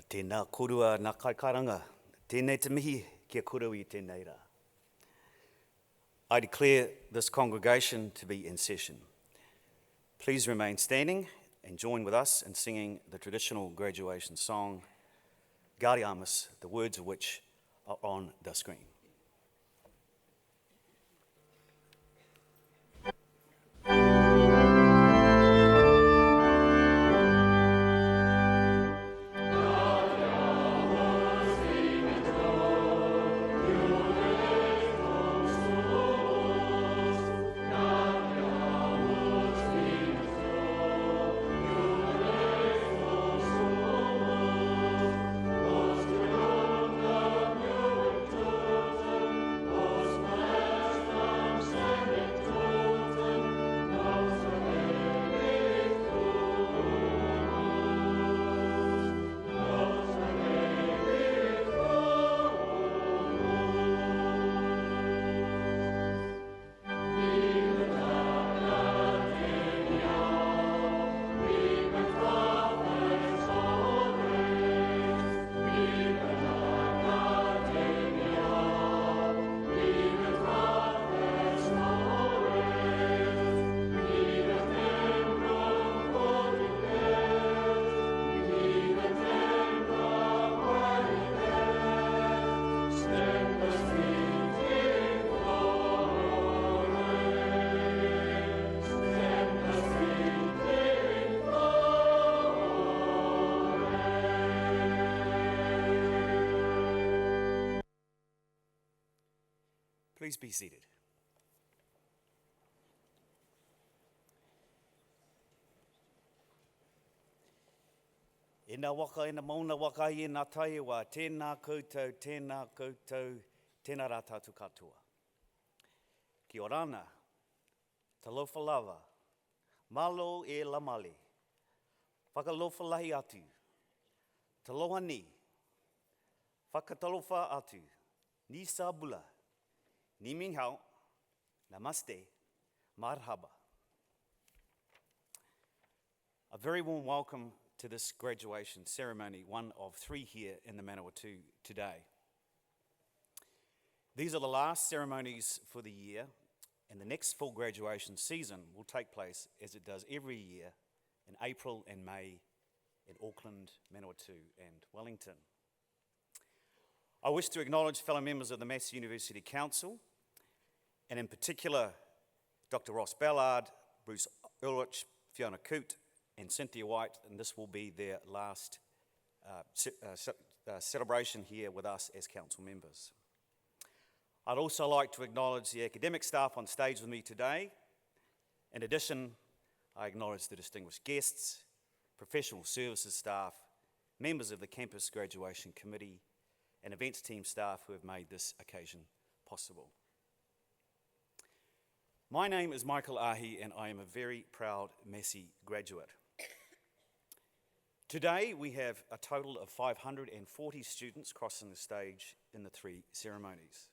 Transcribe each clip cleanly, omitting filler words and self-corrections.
Tēnā korua nā kaikaranga, tēnei te mihi kia korau I tēnei rā. I declare this congregation to be in session. Please remain standing and join with us in singing the traditional graduation song, Gari Amas, the words of which are on the screen. Please be seated. E nā waka, e nā mauna waka, e nā taiwa, tēnā koutou, tēnā rā tātou katoa. Ki orana, talofa lava, malo e lamale, whakalofa lahi atu, taloha ni, whakatalofa atu, ni sabula, Ni Ming Hao, Namaste, Marhaba. A very warm welcome to this graduation ceremony, one of 3 here in the Manawatū today. These are the last ceremonies for the year, and the next full graduation season will take place as it does every year in April and May in Auckland, Manawatū and Wellington. I wish to acknowledge fellow members of the Massey University Council, and in particular, Dr. Ross Ballard, Bruce Ulrich, Fiona Coote, and Cynthia White, and this will be their last celebration here with us as council members. I'd also like to acknowledge the academic staff on stage with me today. In addition, I acknowledge the distinguished guests, professional services staff, members of the Campus Graduation Committee, and events team staff who have made this occasion possible. My name is Michael Ahi, and I am a very proud Massey graduate. Today, we have a total of 540 students crossing the stage in the 3 ceremonies.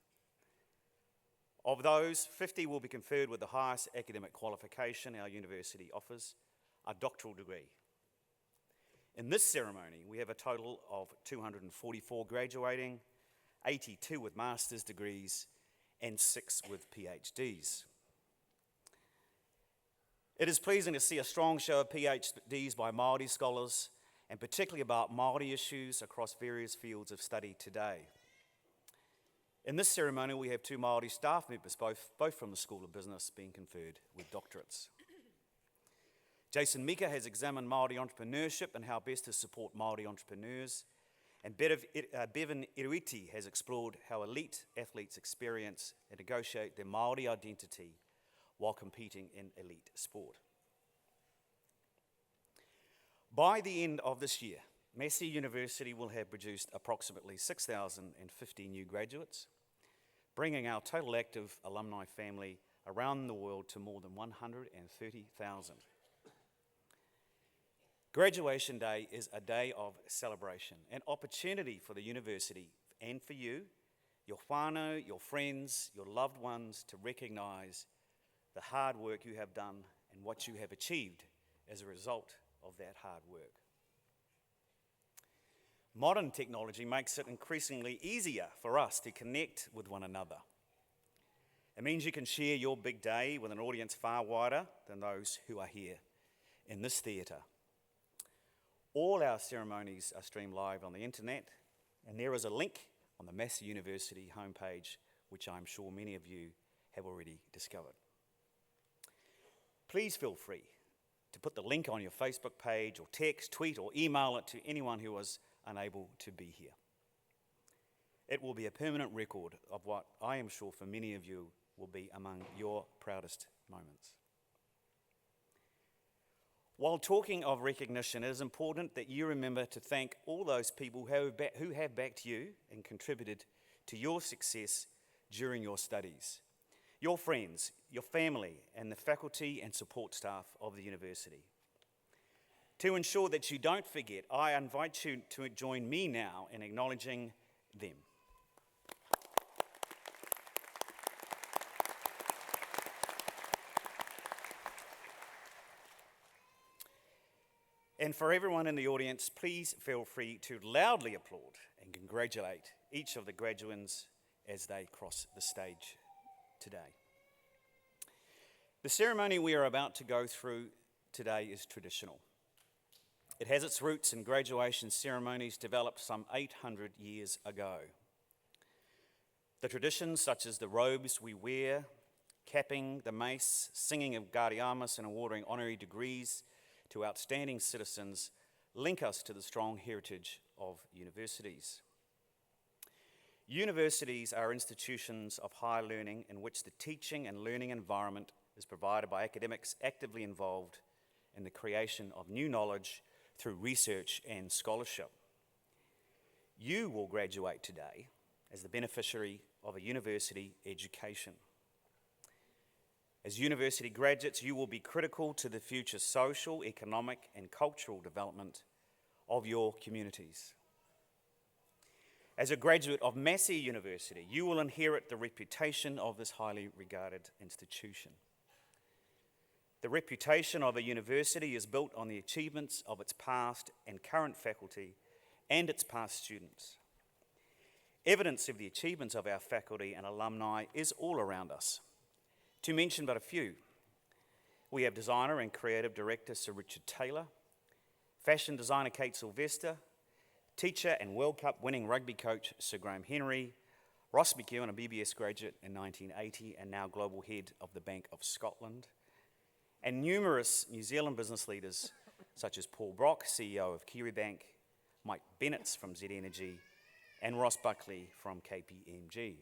Of those, 50 will be conferred with the highest academic qualification our university offers, a doctoral degree. In this ceremony, we have a total of 244 graduating, 82 with master's degrees, and 6 with PhDs. It is pleasing to see a strong show of PhDs by Māori scholars, and particularly about Māori issues across various fields of study today. In this ceremony, we have 2 Māori staff members, both from the School of Business, being conferred with doctorates. Jason Mika has examined Māori entrepreneurship and how best to support Māori entrepreneurs, and Bevan Iruiti has explored how elite athletes experience and negotiate their Māori identity while competing in elite sport. By the end of this year, Massey University will have produced approximately 6,050 new graduates, bringing our total active alumni family around the world to more than 130,000. Graduation Day is a day of celebration, an opportunity for the university and for you, your whānau, your friends, your loved ones to recognise the hard work you have done and what you have achieved as a result of that hard work. Modern technology makes it increasingly easier for us to connect with one another. It means you can share your big day with an audience far wider than those who are here in this theatre. All our ceremonies are streamed live on the internet, and there is a link on the Massey University homepage, which I'm sure many of you have already discovered. Please feel free to put the link on your Facebook page or text, tweet, or email it to anyone who was unable to be here. It will be a permanent record of what I am sure for many of you will be among your proudest moments. While talking of recognition, it is important that you remember to thank all those people who have backed you and contributed to your success during your studies. Your friends, your family, and the faculty and support staff of the university. To ensure that you don't forget, I invite you to join me now in acknowledging them. And for everyone in the audience, please feel free to loudly applaud and congratulate each of the graduands as they cross the stage today. The ceremony we are about to go through today is traditional. It has its roots in graduation ceremonies developed some 800 years ago. The traditions such as the robes we wear, capping the mace, singing of Gaudeamus and awarding honorary degrees to outstanding citizens link us to the strong heritage of universities. Universities are institutions of higher learning in which the teaching and learning environment is provided by academics actively involved in the creation of new knowledge through research and scholarship. You will graduate today as the beneficiary of a university education. As university graduates, you will be critical to the future social, economic, and cultural development of your communities. As a graduate of Massey University, you will inherit the reputation of this highly regarded institution. The reputation of a university is built on the achievements of its past and current faculty and its past students. Evidence of the achievements of our faculty and alumni is all around us. To mention but a few, we have designer and creative director Sir Richard Taylor, fashion designer Kate Sylvester, teacher and World Cup winning rugby coach Sir Graham Henry, Ross McEwen, a BBS graduate in 1980 and now global head of the Bank of Scotland, and numerous New Zealand business leaders such as Paul Brock, CEO of Kiwibank, Mike Bennett from Z Energy, and Ross Buckley from KPMG.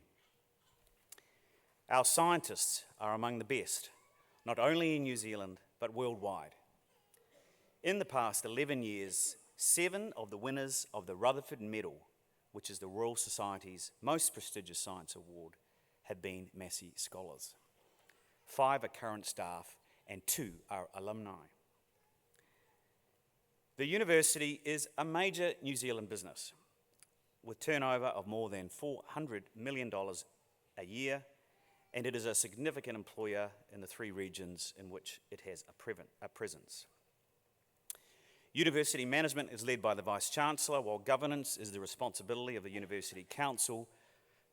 Our scientists are among the best, not only in New Zealand, but worldwide. In the past 11 years, 7 of the winners of the Rutherford Medal, which is the Royal Society's most prestigious science award, have been Massey scholars. 5 are current staff and 2 are alumni. The university is a major New Zealand business with turnover of more than $400 million a year, and it is a significant employer in the 3 regions in which it has a presence. University management is led by the Vice-Chancellor, while governance is the responsibility of the University Council,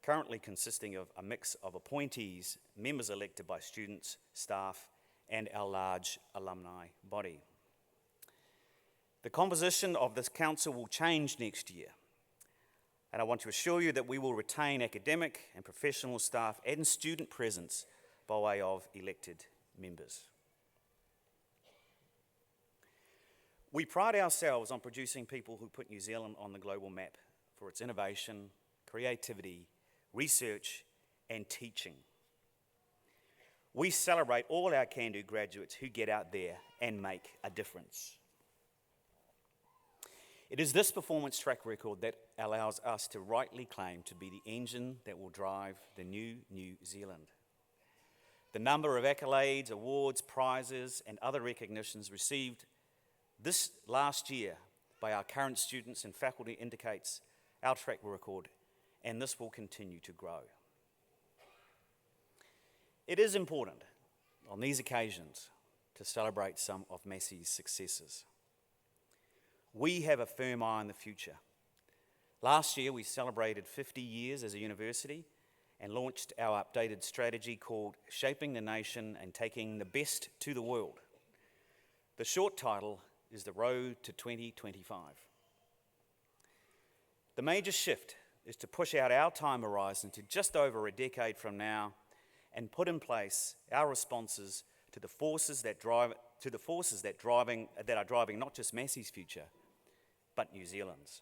currently consisting of a mix of appointees, members elected by students, staff, and our large alumni body. The composition of this council will change next year, and I want to assure you that we will retain academic and professional staff and student presence by way of elected members. We pride ourselves on producing people who put New Zealand on the global map for its innovation, creativity, research, and teaching. We celebrate all our can-do graduates who get out there and make a difference. It is this performance track record that allows us to rightly claim to be the engine that will drive the new New Zealand. The number of accolades, awards, prizes, and other recognitions received this last year by our current students and faculty indicates our track record, and this will continue to grow. It is important on these occasions to celebrate some of Massey's successes. We have a firm eye on the future, Last year, we celebrated 50 years as a university and launched our updated strategy called Shaping the Nation and Taking the Best to the World. The short title is The Road to 2025. The major shift is to push out our time horizon to just over a decade from now and put in place our responses to the forces that are driving not just Massey's future, but New Zealand's.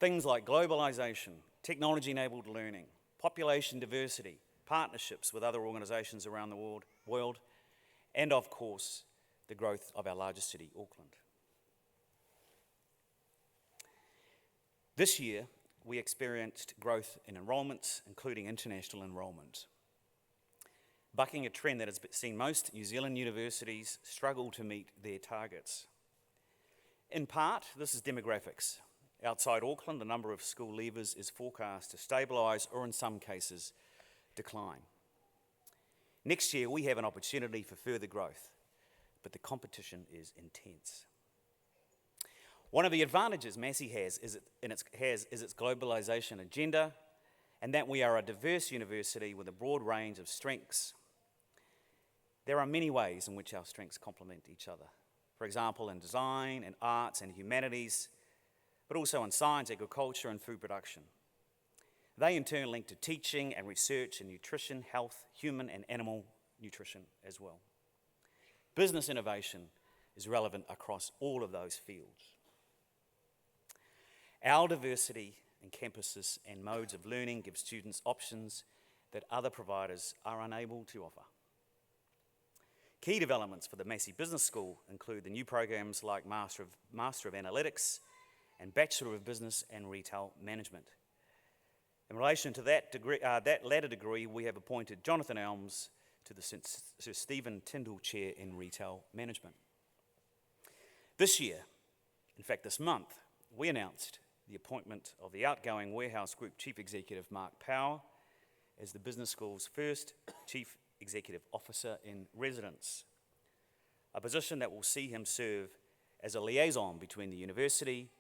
Things like globalisation, technology-enabled learning, population diversity, partnerships with other organisations around the world, and of course, the growth of our largest city, Auckland. This year, we experienced growth in enrolments, including international enrolment, bucking a trend that has seen most New Zealand universities struggle to meet their targets. In part, this is demographics. Outside Auckland, the number of school leavers is forecast to stabilise or in some cases decline. Next year, we have an opportunity for further growth, but the competition is intense. One of the advantages Massey has is its globalisation agenda, and that we are a diverse university with a broad range of strengths. There are many ways in which our strengths complement each other. For example, in design, in arts and humanities, but also in science, agriculture and food production. They in turn link to teaching and research in nutrition, health, human and animal nutrition as well. Business innovation is relevant across all of those fields. Our diversity in campuses and modes of learning gives students options that other providers are unable to offer. Key developments for the Massey Business School include the new programs like Master of Analytics and Bachelor of Business and Retail Management. In relation to that latter degree, we have appointed Jonathan Elms to the Sir Stephen Tyndall Chair in Retail Management. This year, in fact this month, we announced the appointment of the outgoing Warehouse Group Chief Executive Mark Powell as the Business School's first Chief Executive Officer in Residence, a position that will see him serve as a liaison between the university,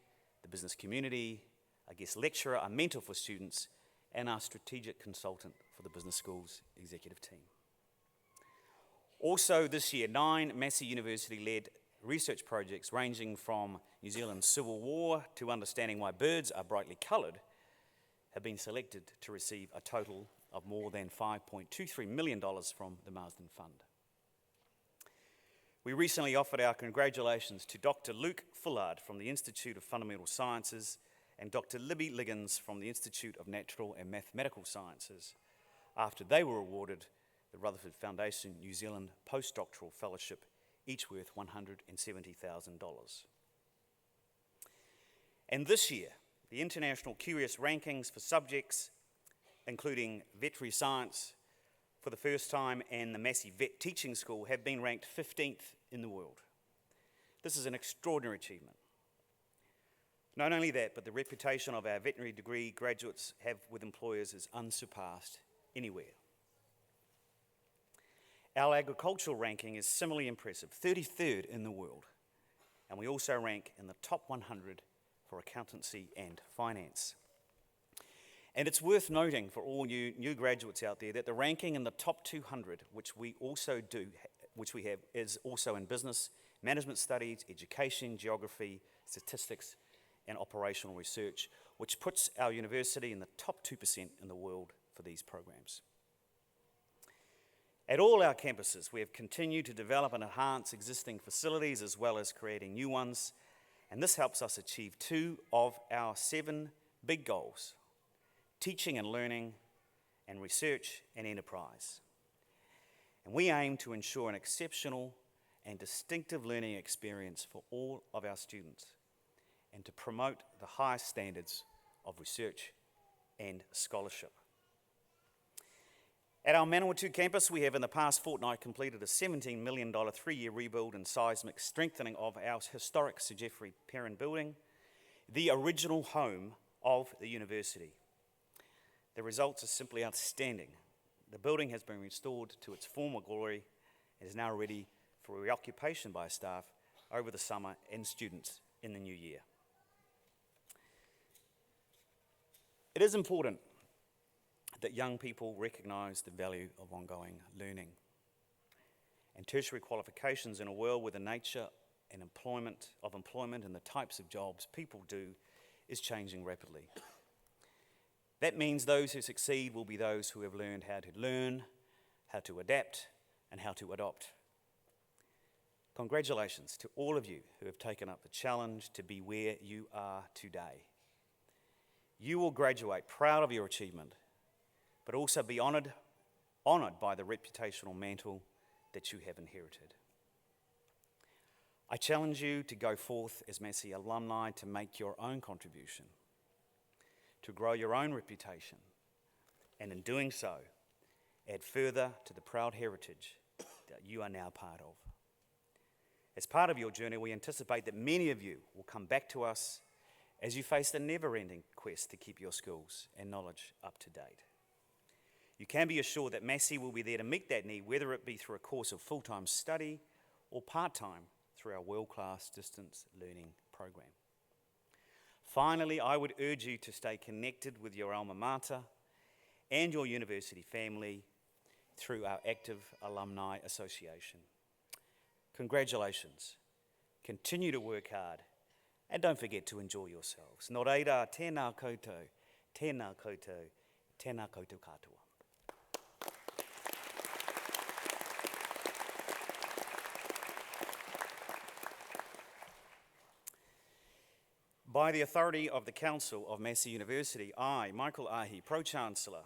the business community, a guest lecturer, a mentor for students, and our strategic consultant for the Business School's executive team. Also this year, 9 Massey University-led research projects ranging from New Zealand's Civil War to understanding why birds are brightly coloured have been selected to receive a total of more than $5.23 million from the Marsden Fund. We recently offered our congratulations to Dr. Luke Fullard from the Institute of Fundamental Sciences and Dr. Libby Liggins from the Institute of Natural and Mathematical Sciences after they were awarded the Rutherford Foundation New Zealand Postdoctoral Fellowship, each worth $170,000. And this year, the International Curious Rankings for subjects, including veterinary science, for the first time, and the Massey Vet Teaching School have been ranked 15th in the world. This is an extraordinary achievement. Not only that, but the reputation of our veterinary degree graduates have with employers is unsurpassed anywhere. Our agricultural ranking is similarly impressive, 33rd in the world, and we also rank in the top 100 for accountancy and finance. And it's worth noting for all new graduates out there that the ranking in the top 200, which we have, is also in business, management studies, education, geography, statistics, and operational research, which puts our university in the top 2% in the world for these programs. At all our campuses, we have continued to develop and enhance existing facilities as well as creating new ones, and this helps us achieve 2 of our 7 big goals: teaching and learning, and research and enterprise. And we aim to ensure an exceptional and distinctive learning experience for all of our students and to promote the highest standards of research and scholarship. At our Manawatū campus, we have in the past fortnight completed a $17 million 3-year rebuild and seismic strengthening of our historic Sir Geoffrey Perrin building, the original home of the university. The results are simply outstanding. The building has been restored to its former glory and is now ready for reoccupation by staff over the summer and students in the new year. It is important that young people recognise the value of ongoing learning. And tertiary qualifications in a world where the nature and employment and the types of jobs people do is changing rapidly. That means those who succeed will be those who have learned how to learn, how to adapt, and how to adopt. Congratulations to all of you who have taken up the challenge to be where you are today. You will graduate proud of your achievement, but also be honoured by the reputational mantle that you have inherited. I challenge you to go forth as Massey alumni to make your own contribution, to grow your own reputation, and in doing so, add further to the proud heritage that you are now part of. As part of your journey, we anticipate that many of you will come back to us as you face the never-ending quest to keep your skills and knowledge up to date. You can be assured that Massey will be there to meet that need, whether it be through a course of full-time study or part-time through our world-class distance learning program. Finally, I would urge you to stay connected with your alma mater and your university family through our active alumni association. Congratulations. Continue to work hard and don't forget to enjoy yourselves. Nō reira, tēnā koutou, tēnā koutou, tēnā koutou katoa. By the authority of the Council of Massey University, I, Michael Ahi, Pro-Chancellor,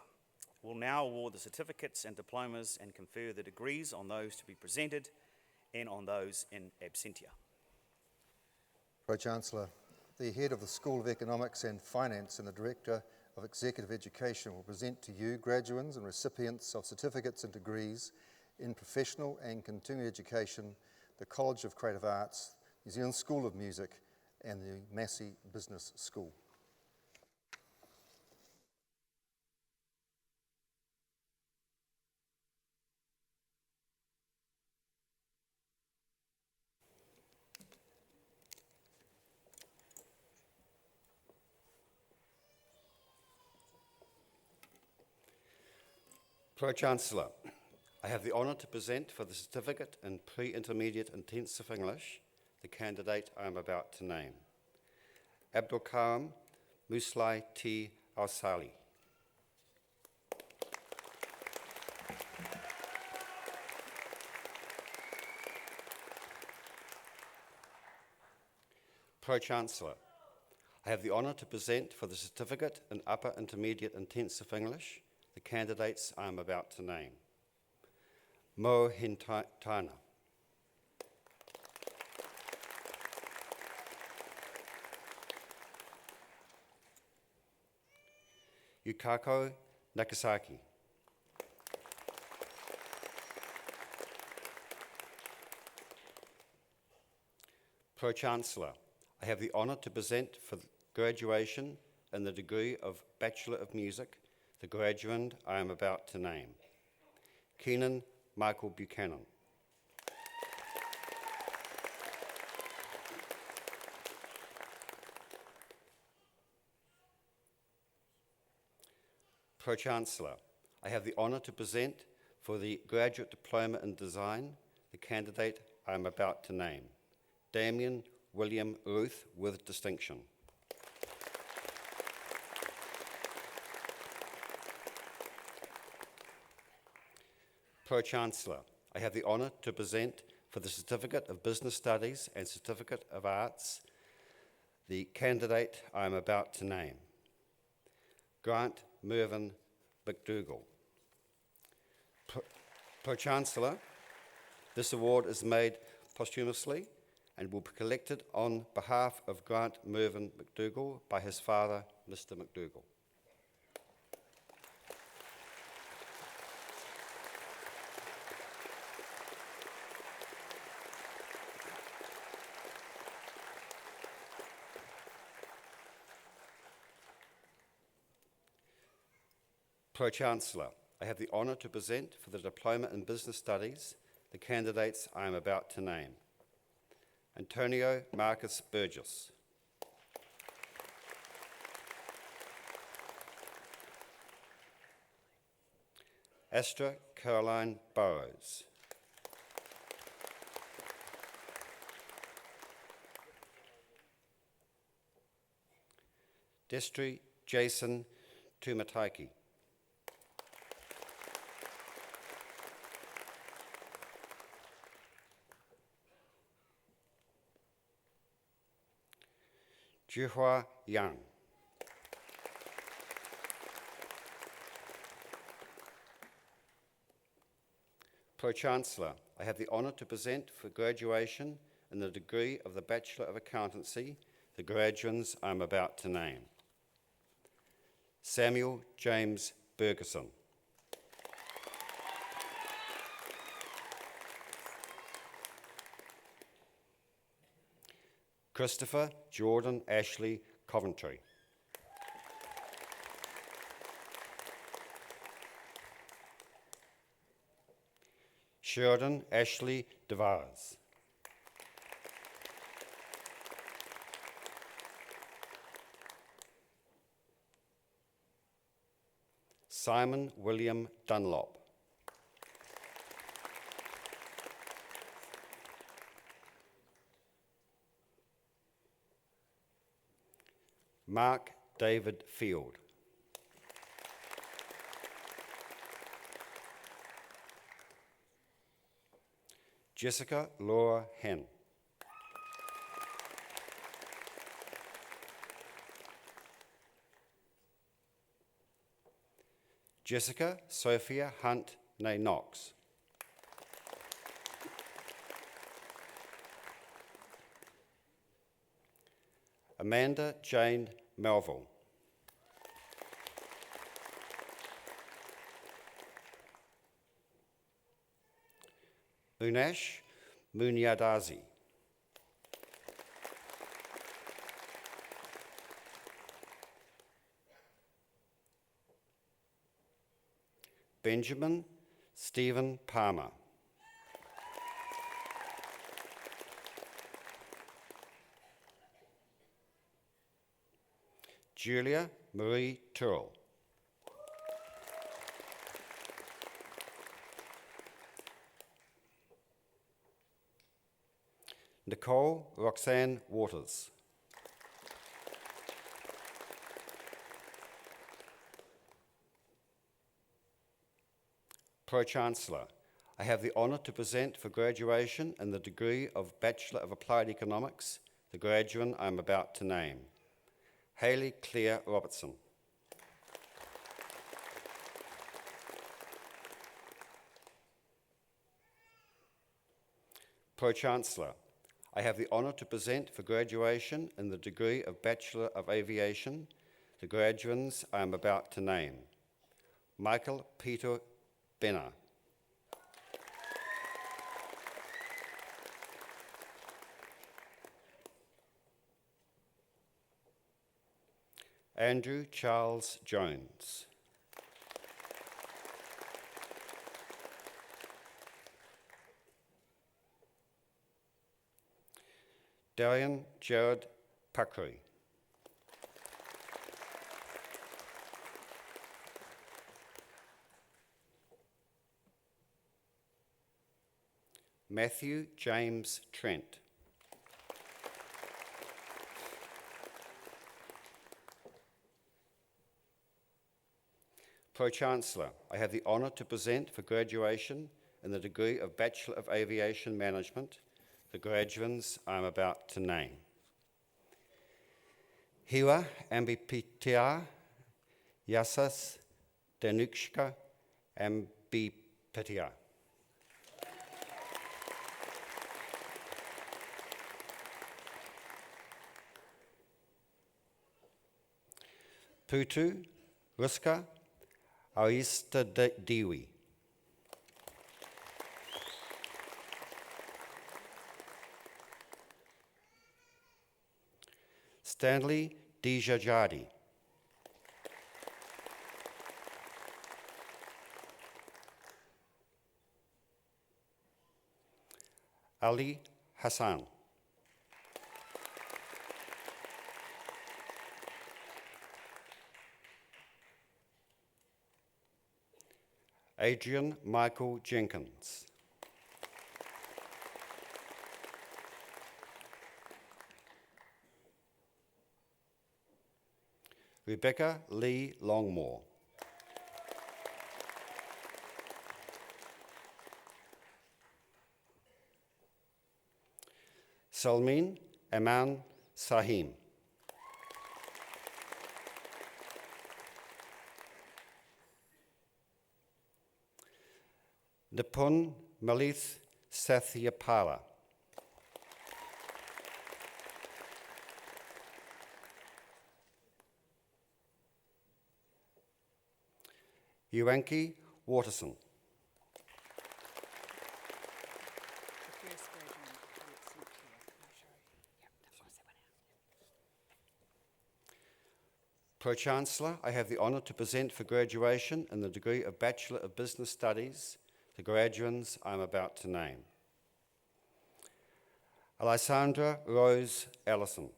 will now award the certificates and diplomas and confer the degrees on those to be presented and on those in absentia. Pro-Chancellor, the head of the School of Economics and Finance and the Director of Executive Education will present to you graduates and recipients of certificates and degrees in professional and continuing education, the College of Creative Arts, New Zealand School of Music, and the Massey Business School. Pro-Chancellor, I have the honour to present for the certificate in Pre-Intermediate Intensive English the candidate I am about to name. Abdul Karim Muslai T. Al-Sali. Pro-Chancellor, I have the honour to present for the certificate in Upper Intermediate Intensive English the candidates I am about to name. Mo Hintana. Yukako Nakasaki. Pro-Chancellor, I have the honour to present for graduation in the degree of Bachelor of Music the graduand I am about to name. Keenan Michael Buchanan. Pro-Chancellor, I have the honour to present for the Graduate Diploma in Design the candidate I am about to name. Damien William Ruth with distinction. Pro-Chancellor, I have the honour to present for the Certificate of Business Studies and Certificate of Arts the candidate I am about to name. Grant Mervyn McDougall. Pro-Chancellor, this award is made posthumously and will be collected on behalf of Grant Mervyn McDougall by his father, Mr. McDougall. Pro-Chancellor, I have the honour to present for the Diploma in Business Studies the candidates I am about to name. Antonio Marcus Burgess. Astra Caroline Burrows. Destry Jason Tumataiki. Juhua Yang. Pro-Chancellor, I have the honour to present for graduation in the degree of the Bachelor of Accountancy the graduates I am about to name. Samuel James Bergeson. Christopher Jordan Ashley Coventry. Sheridan Ashley DeVars. Simon William Dunlop. Mark David Field. Jessica Laura Hen. Jessica Sophia Hunt Nay Knox. Amanda Jane Melville. Munash Munyadazi. Benjamin Stephen Palmer. Julia Marie Turrell. Nicole Roxanne Waters. Pro-Chancellor, I have the honour to present for graduation in the degree of Bachelor of Applied Economics the graduate I am about to name. Hayley Claire Robertson. Pro-Chancellor, I have the honour to present for graduation in the degree of Bachelor of Aviation the graduates I am about to name. Michael Peter Benner. Andrew Charles Jones. Darian Jared Pakri. Matthew James Trent. Pro-Chancellor, I have the honour to present for graduation in the degree of Bachelor of Aviation Management the graduates I am about to name. Hiwa Ambipitia Yasas Danukshka Ambipitia. Putu Ruska Aista Diwi. Stanley Dijajadi. Ali Hassan. Adrian Michael Jenkins. Rebecca Lee Longmore. Salmin Aman Sahim. Nipun Malith Sathyapala. Yuanki Waterson. Pro-Chancellor, I have the honour to present for graduation in the degree of Bachelor of Business Studies the graduands I am about to name. Alessandra Rose Ellison.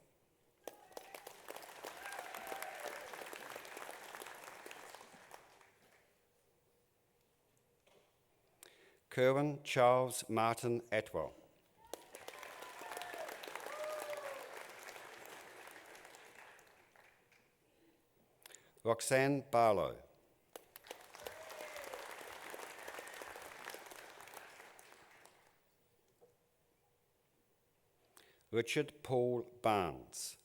Kerwin Charles Martin Atwell. Roxanne Barlow. Richard Paul Barnes.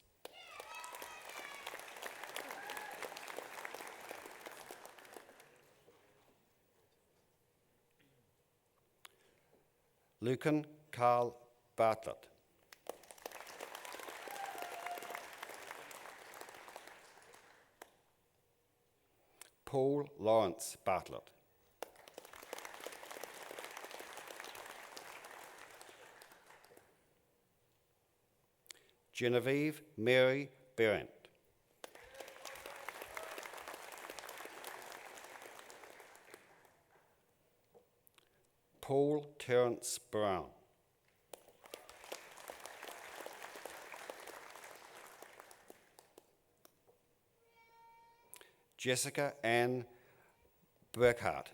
Lucan Carl Bartlett. Paul Lawrence Bartlett. Genevieve Mary Berendt. Paul Terence Brown. Jessica Ann Burkhardt.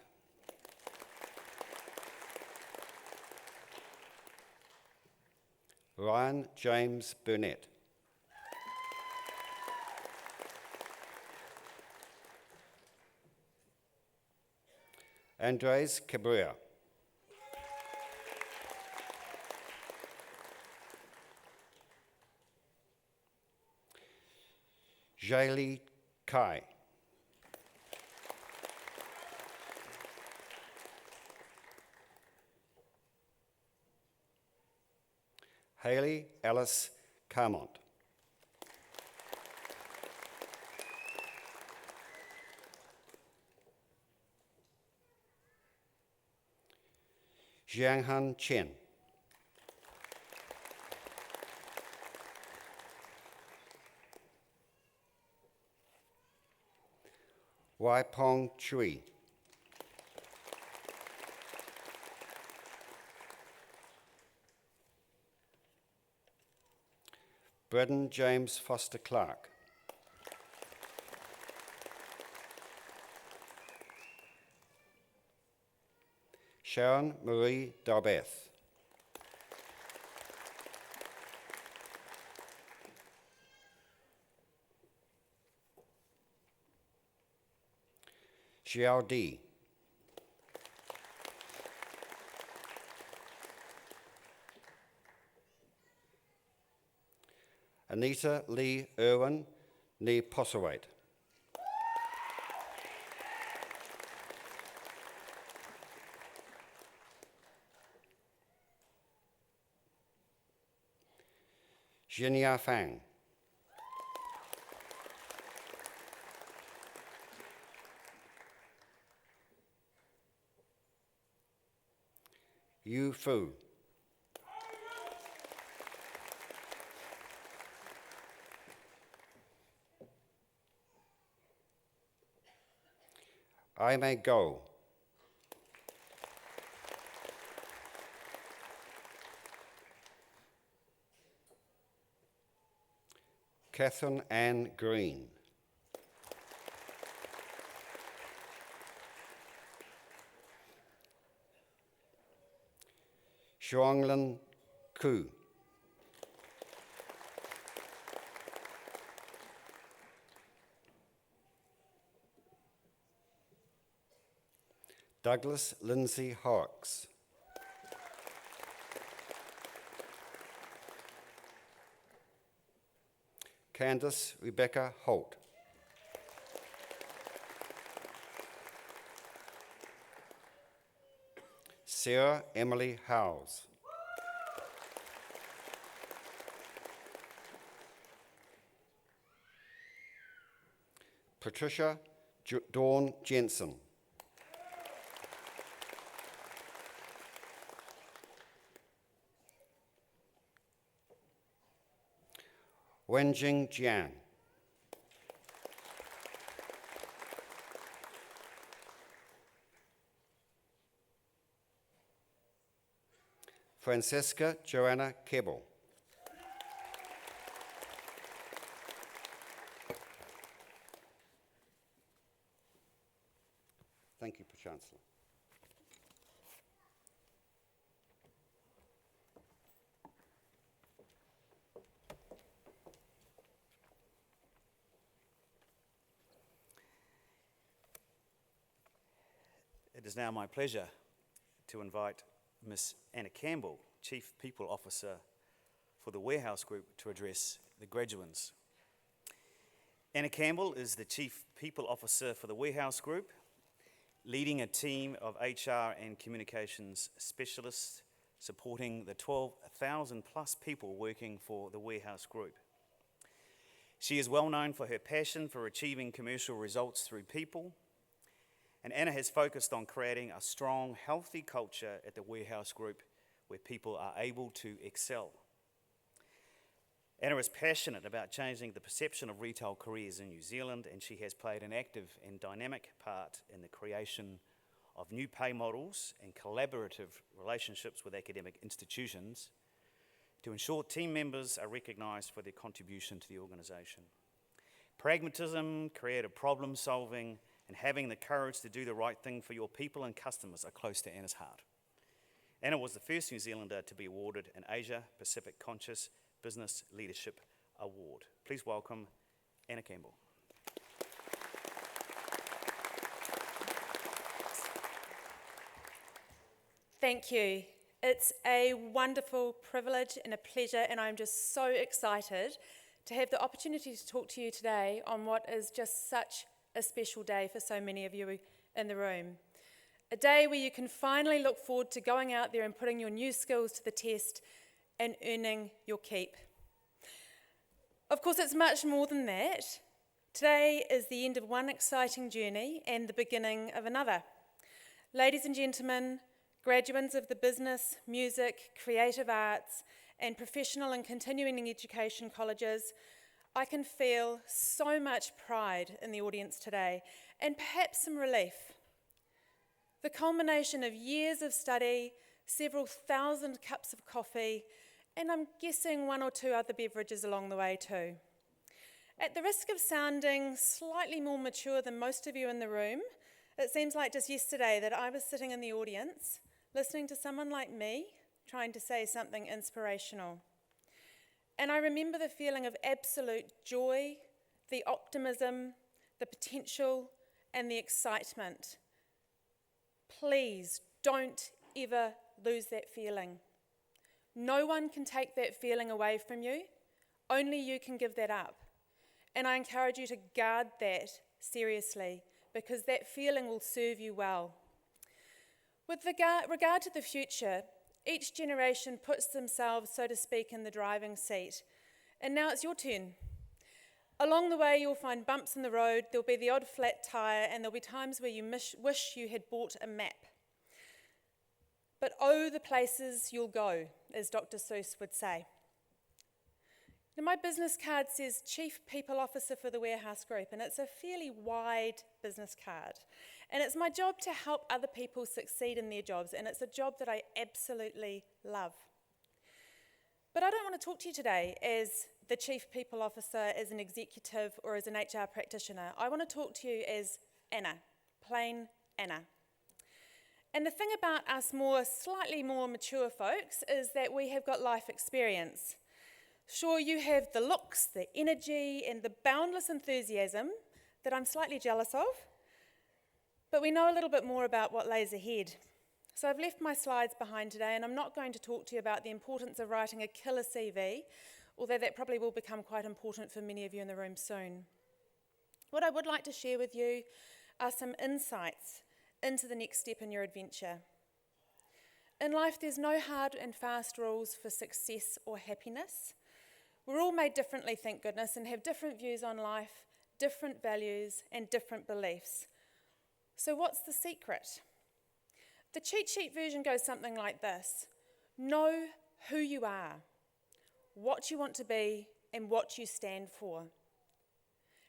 Ryan James Burnett. Andres Cabrera. Jaylee Kai. Haley Alice Carmont. Jianghan Chen. Waipong Chui. Braden James Foster Clark. Sharon Marie Darbeth. Xiao Di. Anita Lee Irwin, nee Postlethwaite. Jinya Fang. Yu Fu. I may go. Catherine Ann Green. Manawatū. Douglas Lindsay Horrocks. Candice Rebecca Holt. Sarah Emily Howes. Patricia Dawn Jensen. Wenjing Jian. Francesca Joanna Kebbel. Thank you, Chancellor. It is now my pleasure to invite Miss Anna Campbell, Chief People Officer for the Warehouse Group, to address the graduands. Anna Campbell is the Chief People Officer for the Warehouse Group, leading a team of HR and communications specialists supporting the 12,000 plus people working for the Warehouse Group. She is well known for her passion for achieving commercial results through people, and Anna has focused on creating a strong, healthy culture at the Warehouse Group where people are able to excel. Anna is passionate about changing the perception of retail careers in New Zealand, and she has played an active and dynamic part in the creation of new pay models and collaborative relationships with academic institutions to ensure team members are recognised for their contribution to the organisation. Pragmatism, creative problem solving, and having the courage to do the right thing for your people and customers are close to Anna's heart. Anna was the first New Zealander to be awarded an Asia Pacific Conscious Business Leadership Award. Please welcome Anna Campbell. Thank you. It's a wonderful privilege and a pleasure, and I'm just so excited to have the opportunity to talk to you today on what is just such a special day for so many of you in the room. A day where you can finally look forward to going out there and putting your new skills to the test and earning your keep. Of course, it's much more than that. Today is the end of one exciting journey and the beginning of another. Ladies and gentlemen, graduates of the business, music, creative arts, and professional and continuing education colleges, I can feel so much pride in the audience today, and perhaps some relief. The culmination of years of study, several thousand cups of coffee, and I'm guessing one or two other beverages along the way too. At the risk of sounding slightly more mature than most of you in the room, it seems like just yesterday that I was sitting in the audience, listening to someone like me, trying to say something inspirational. And I remember the feeling of absolute joy, the optimism, the potential, and the excitement. Please don't ever lose that feeling. No one can take that feeling away from you. Only you can give that up. And I encourage you to guard that seriously, because that feeling will serve you well. With regard to the future, each generation puts themselves, so to speak, in the driving seat. And now it's your turn. Along the way, you'll find bumps in the road, there'll be the odd flat tyre, and there'll be times where you wish you had bought a map. But oh, the places you'll go, as Dr. Seuss would say. Now, my business card says Chief People Officer for the Warehouse Group, and it's a fairly wide business card. And it's my job to help other people succeed in their jobs, and it's a job that I absolutely love. But I don't want to talk to you today as the Chief People Officer, as an executive, or as an HR practitioner. I want to talk to you as Anna, plain Anna. And the thing about us slightly more mature folks is that we have got life experience. Sure, you have the looks, the energy, and the boundless enthusiasm that I'm slightly jealous of, but we know a little bit more about what lays ahead. So I've left my slides behind today, and I'm not going to talk to you about the importance of writing a killer CV, although that probably will become quite important for many of you in the room soon. What I would like to share with you are some insights into the next step in your adventure. In life, there's no hard and fast rules for success or happiness. We're all made differently, thank goodness, and have different views on life, different values, and different beliefs. So what's the secret? The cheat sheet version goes something like this. Know who you are, what you want to be, and what you stand for.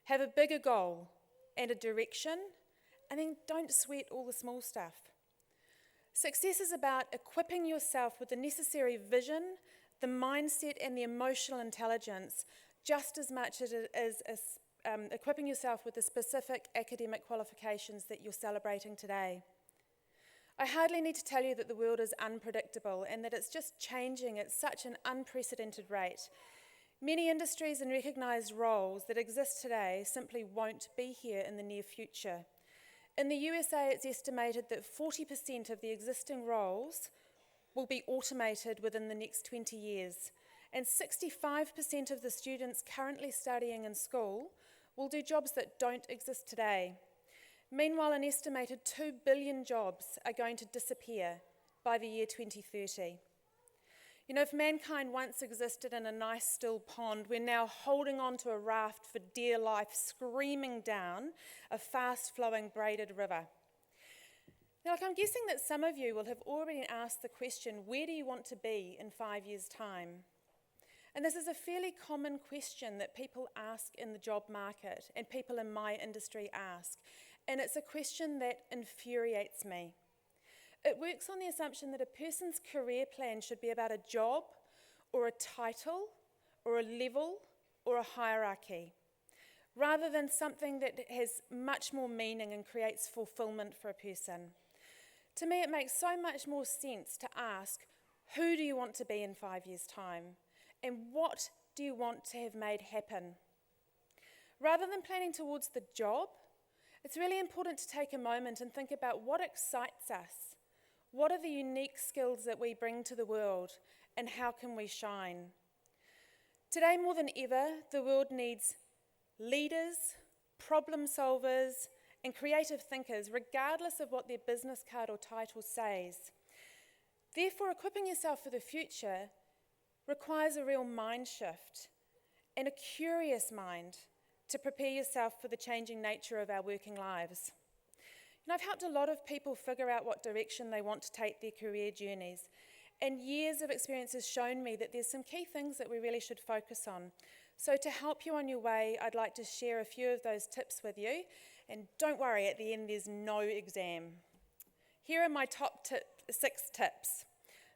Have a bigger goal and a direction, and then don't sweat all the small stuff. Success is about equipping yourself with the necessary vision, the mindset, and the emotional intelligence, just as much as it is equipping yourself with the specific academic qualifications that you're celebrating today. I hardly need to tell you that the world is unpredictable and that it's just changing at such an unprecedented rate. Many industries and recognised roles that exist today simply won't be here in the near future. In the USA, it's estimated that 40% of the existing roles will be automated within the next 20 years, and 65% of the students currently studying in school will do jobs that don't exist today. Meanwhile, an estimated 2 billion jobs are going to disappear by the year 2030. You know, if mankind once existed in a nice still pond, we're now holding on to a raft for dear life, screaming down a fast-flowing braided river. Now, I'm guessing that some of you will have already asked the question, where do you want to be in 5 years' time? And this is a fairly common question that people ask in the job market and people in my industry ask. And it's a question that infuriates me. It works on the assumption that a person's career plan should be about a job or a title or a level or a hierarchy, rather than something that has much more meaning and creates fulfillment for a person. To me, it makes so much more sense to ask, who do you want to be in 5 years' time? And what do you want to have made happen? Rather than planning towards the job, it's really important to take a moment and think about what excites us. What are the unique skills that we bring to the world, and how can we shine? Today, more than ever, the world needs leaders, problem solvers, and creative thinkers, regardless of what their business card or title says. Therefore, equipping yourself for the future requires a real mind shift and a curious mind to prepare yourself for the changing nature of our working lives. And I've helped a lot of people figure out what direction they want to take their career journeys, and years of experience has shown me that there's some key things that we really should focus on. So to help you on your way, I'd like to share a few of those tips with you, and don't worry, at the end there's no exam. Here are my top 6 tips.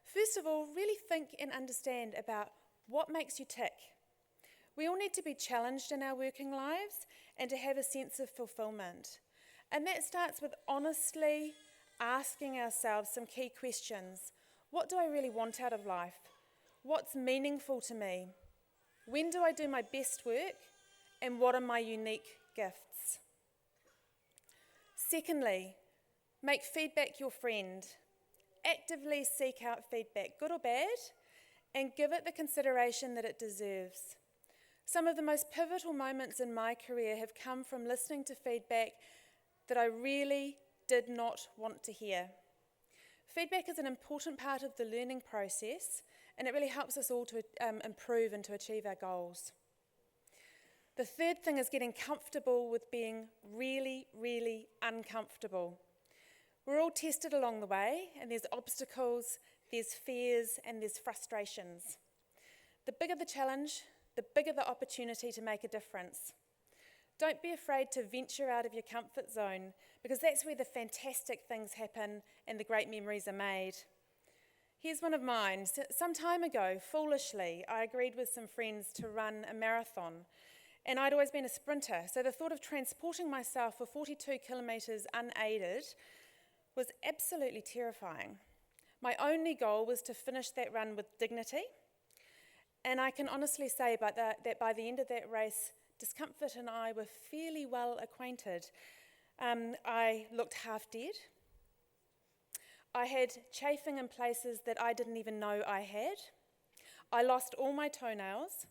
First of all, really think and understand about what makes you tick. We all need to be challenged in our working lives and to have a sense of fulfillment. And that starts with honestly asking ourselves some key questions. What do I really want out of life? What's meaningful to me? When do I do my best work? And what are my unique gifts? Secondly, make feedback your friend. Actively seek out feedback, good or bad, and give it the consideration that it deserves. Some of the most pivotal moments in my career have come from listening to feedback that I really did not want to hear. Feedback is an important part of the learning process, and it really helps us all to improve and to achieve our goals. The third thing is getting comfortable with being really, really uncomfortable. We're all tested along the way, and there's obstacles, there's fears, and there's frustrations. The bigger the challenge, the bigger the opportunity to make a difference. Don't be afraid to venture out of your comfort zone, because that's where the fantastic things happen and the great memories are made. Here's one of mine. Some time ago, foolishly, I agreed with some friends to run a marathon, and I'd always been a sprinter, so the thought of transporting myself for 42 kilometres unaided was absolutely terrifying. My only goal was to finish that run with dignity, and I can honestly say that by the end of that race, discomfort and I were fairly well acquainted. I looked half dead. I had chafing in places that I didn't even know I had. I lost all my toenails,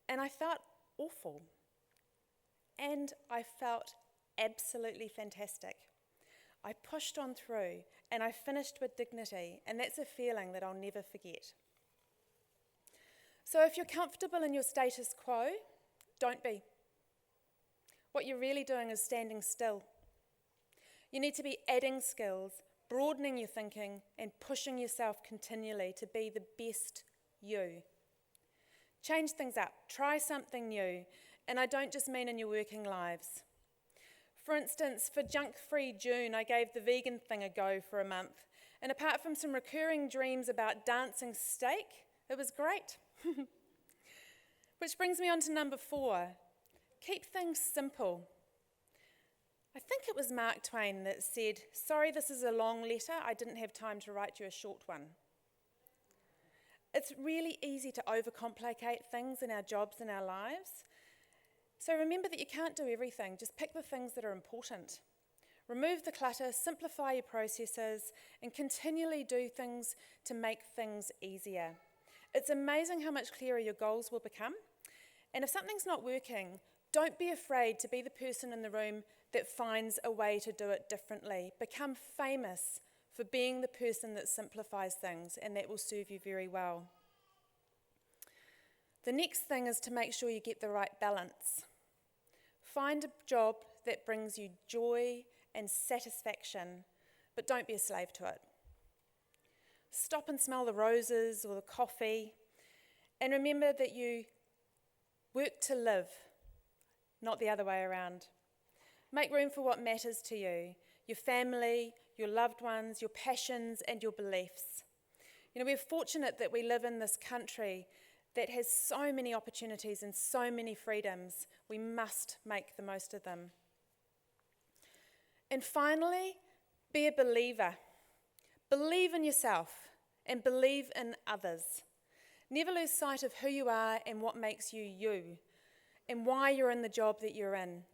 and I felt awful. And I felt absolutely fantastic. I pushed on through, and I finished with dignity, and that's a feeling that I'll never forget. So if you're comfortable in your status quo, don't be. What you're really doing is standing still. You need to be adding skills, broadening your thinking, and pushing yourself continually to be the best you. Change things up, try something new, and I don't just mean in your working lives. For instance, for Junk-Free June, I gave the vegan thing a go for a month, and apart from some recurring dreams about dancing steak, it was great. Which brings me on to number 4. Keep things simple. I think it was Mark Twain that said, "Sorry, this is a long letter. I didn't have time to write you a short one." It's really easy to overcomplicate things in our jobs and our lives. So remember that you can't do everything. Just pick the things that are important. Remove the clutter, simplify your processes, and continually do things to make things easier. It's amazing how much clearer your goals will become. And if something's not working, don't be afraid to be the person in the room that finds a way to do it differently. Become famous for being the person that simplifies things, and that will serve you very well. The next thing is to make sure you get the right balance. Find a job that brings you joy and satisfaction, but don't be a slave to it. Stop and smell the roses or the coffee, and remember that you work to live, not the other way around. Make room for what matters to you, your family, your loved ones, your passions, and your beliefs. You know, we're fortunate that we live in this country that has so many opportunities and so many freedoms. We must make the most of them. And finally, be a believer. Believe in yourself and believe in others. Never lose sight of who you are and what makes you you, and why you're in the job that you're in.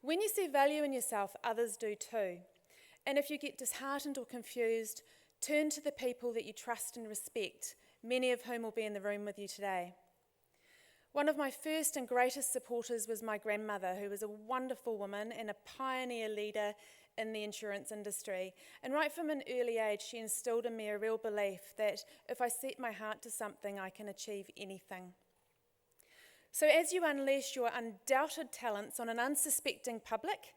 When you see value in yourself, others do too. And if you get disheartened or confused, turn to the people that you trust and respect, many of whom will be in the room with you today. One of my first and greatest supporters was my grandmother, who was a wonderful woman and a pioneer leader in the insurance industry. And right from an early age, she instilled in me a real belief that if I set my heart to something, I can achieve anything. So as you unleash your undoubted talents on an unsuspecting public,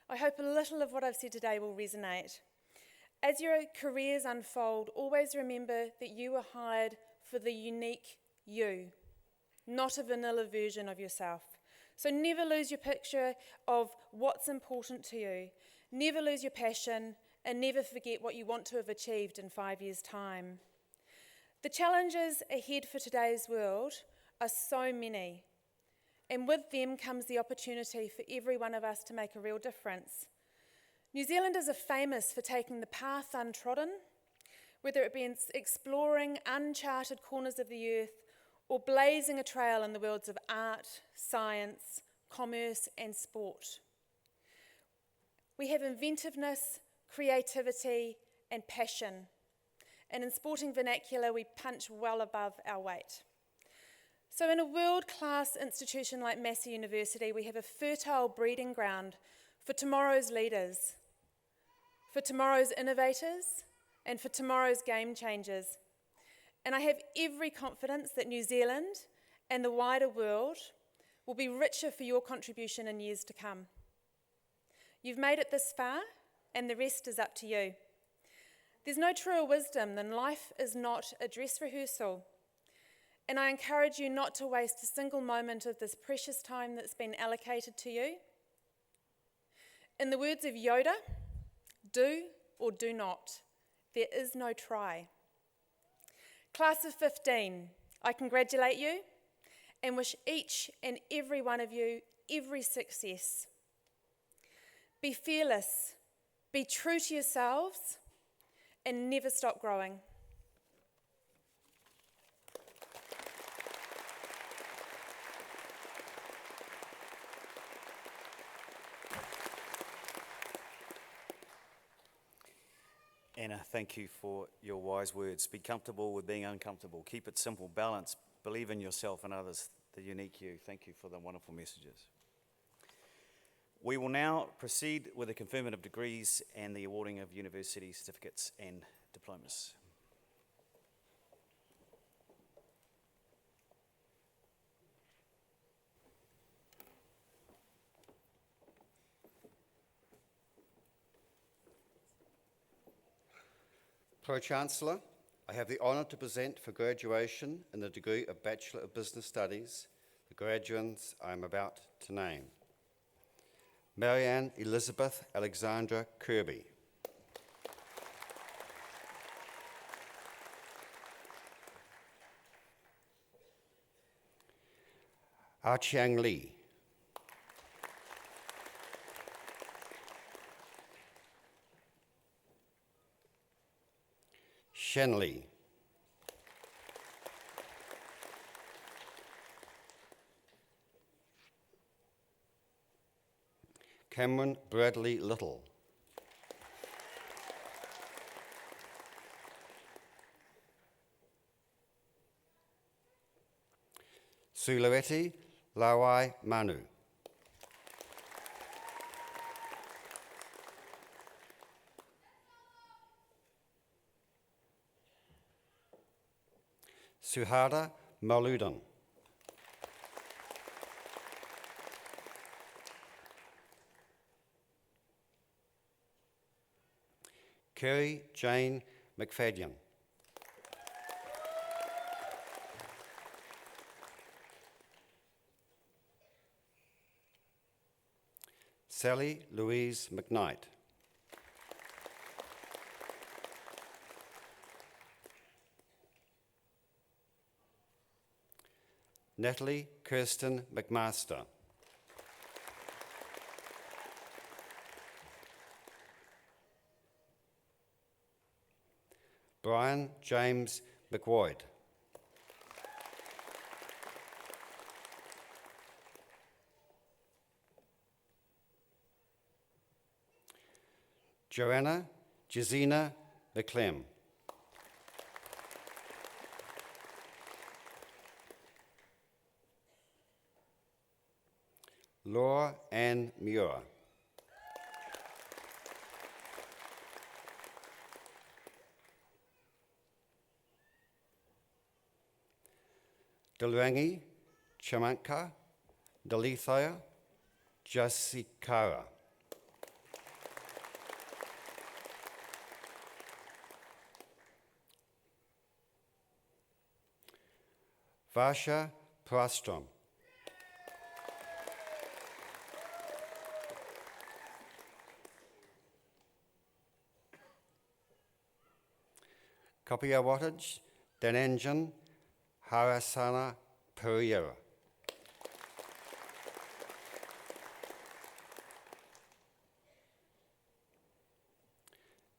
I hope a little of what I've said today will resonate. As your careers unfold, always remember that you were hired for the unique you, not a vanilla version of yourself. So never lose your picture of what's important to you. Never lose your passion, and never forget what you want to have achieved in 5 years' time. The challenges ahead for today's world are so many, and with them comes the opportunity for every one of us to make a real difference. New Zealanders are famous for taking the path untrodden, whether it be in exploring uncharted corners of the earth or blazing a trail in the worlds of art, science, commerce, and sport. We have inventiveness, creativity, and passion. And in sporting vernacular, we punch well above our weight. So in a world-class institution like Massey University, we have a fertile breeding ground for tomorrow's leaders, for tomorrow's innovators, and for tomorrow's game changers. And I have every confidence that New Zealand and the wider world will be richer for your contribution in years to come. You've made it this far, and the rest is up to you. There's no truer wisdom than life is not a dress rehearsal. And I encourage you not to waste a single moment of this precious time that's been allocated to you. In the words of Yoda, do or do not. There is no try. Class of 15, I congratulate you and wish each and every one of you every success. Be fearless, Be true to yourselves and never stop growing. Anna, thank you for your wise words. Be comfortable with being uncomfortable. Keep it simple, balance. Believe in yourself and others, the unique you. Thank you for the wonderful messages. We will now proceed with the conferment of degrees and the awarding of university certificates and diplomas. Pro-Chancellor, I have the honour to present for graduation in the degree of Bachelor of Business Studies the graduates I am about to name. Marianne Elizabeth Alexandra Kirby. Chiang Lee. Shenley. Cameron Bradley Little. Sulaweti Lawai Manu. Suhada Maludan. Kerry Jane McFadden. Sally Louise McKnight. Natalie Kirsten McMaster. Brian James McWoyd. Joanna Jazina McClem. Laura Ann Muir. Dilrangi Chamanka Dalithaya Jasikara. Varsha Prastrom. Kapiawattaj Dananjan Harasana Pereira.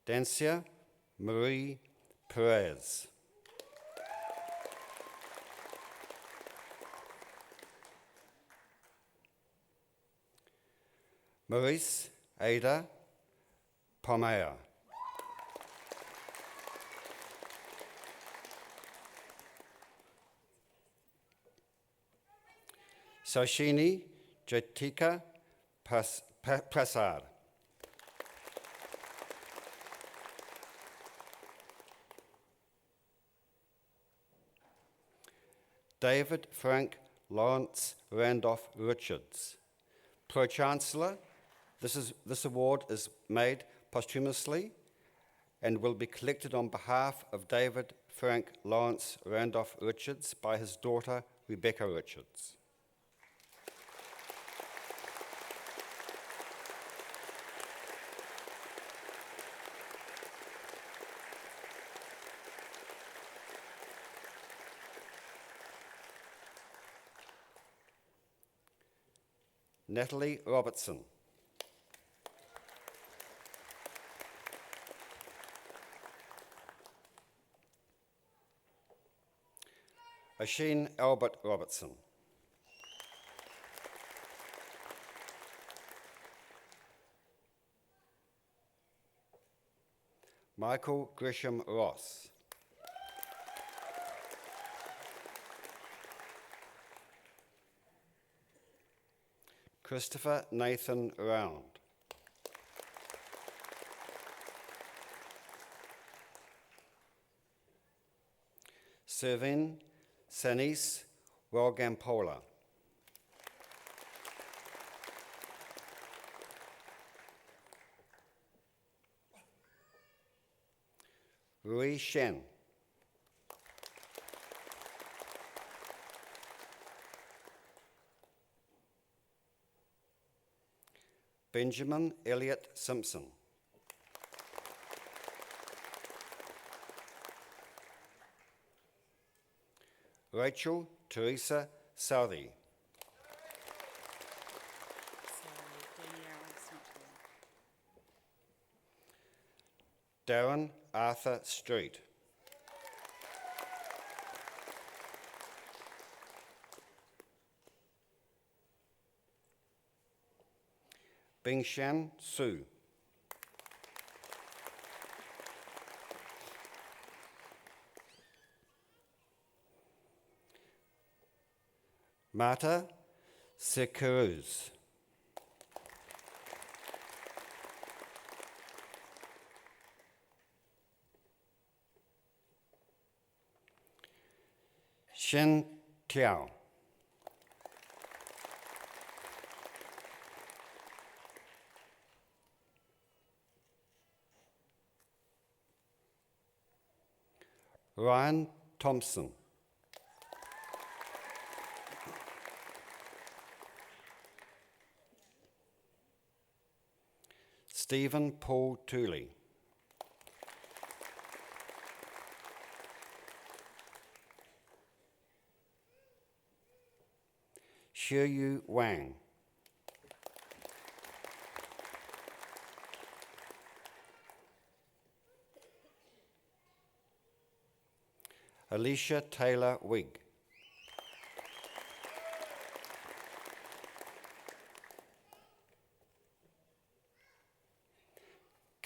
Dancia Marie Perez. Maurice Ada Pomea. Sashini Jatika Prasad. David Frank Lawrence Randolph Richards. Pro-Chancellor, this award is made posthumously and will be collected on behalf of David Frank Lawrence Randolph Richards by his daughter Rebecca Richards. Natalie Robertson. Oisin Albert Robertson. Michael Grisham Ross. Christopher Nathan Round. Servin Sanis Walgampola. Rui Shen. Benjamin Elliott Simpson. Rachel Teresa Southey. Darren Arthur Street. Bingshan Su. Marta Sekeruz. Shen Tiao. Ryan Thompson. Stephen Paul Tooley. Shiyu Wang. Alicia Taylor Wigg.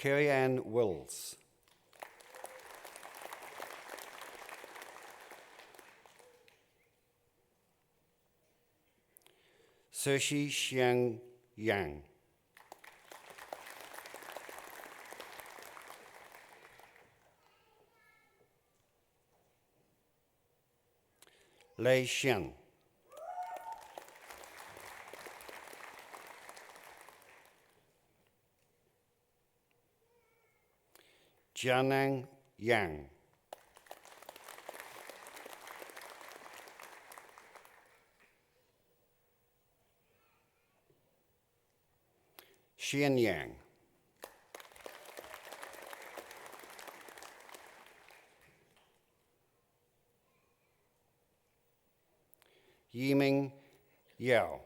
Kerry Ann Wills. Sershi Xiang Yang. Lei Xian. Jianang Yang. Xian Yang. Yiming Yao.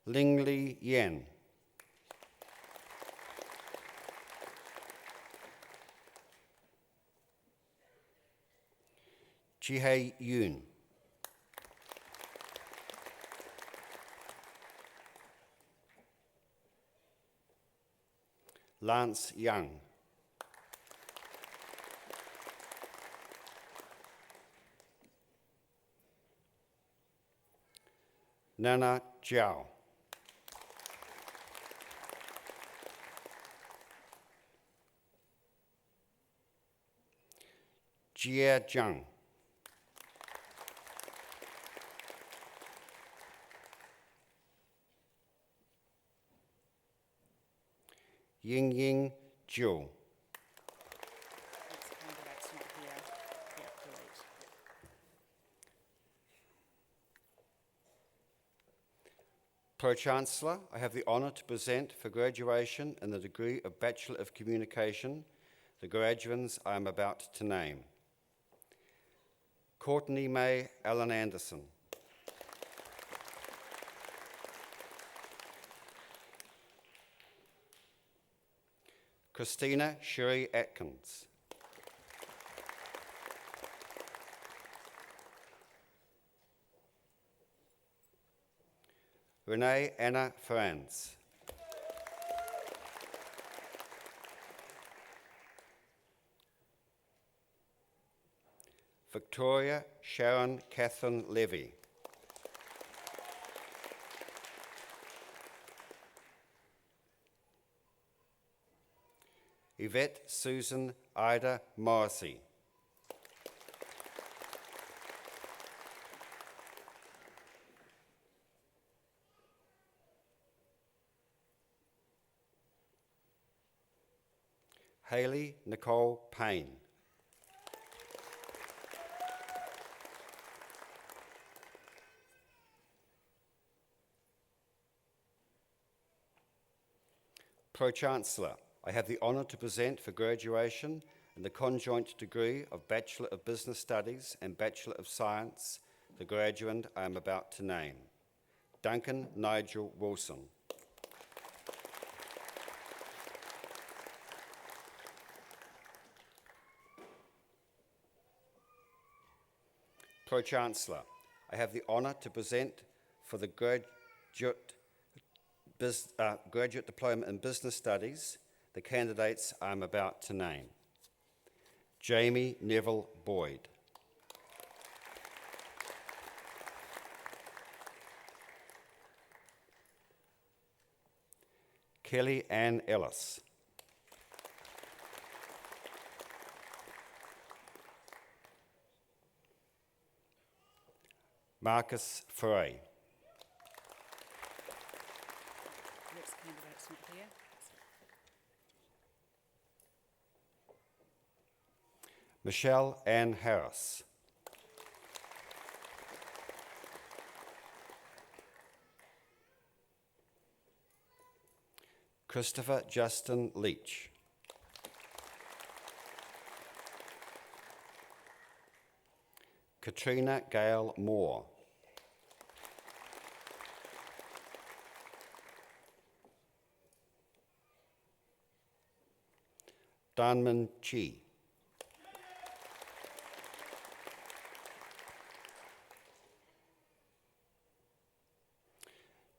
Lingli Yan. Jihei Yoon. Lance Young. Nana Jiao. Jia Zhang. Ying Ying Zhou. Pro-Chancellor, I have the honour to present for graduation in the degree of Bachelor of Communication the graduands I am about to name. Courtney May Allen Anderson. Christina Sherry Atkins. Renee Anna Franz. Victoria Sharon Catherine Levy. Yvette Susan Ida Morrissey. Hayley Nicole Payne. Pro-Chancellor, I have the honour to present for graduation in the conjoint degree of Bachelor of Business Studies and Bachelor of Science the graduand I am about to name, Duncan Nigel Wilson. Pro-Chancellor, I have the honour to present for the graduate diploma in business studies the candidates I am about to name. Jamie Neville Boyd. Kelly Ann Ellis. Marcus Frey. Next candidate's not here. Michelle Ann Harris. Christopher Justin Leach. Katrina Gale Moore. Danman Chi.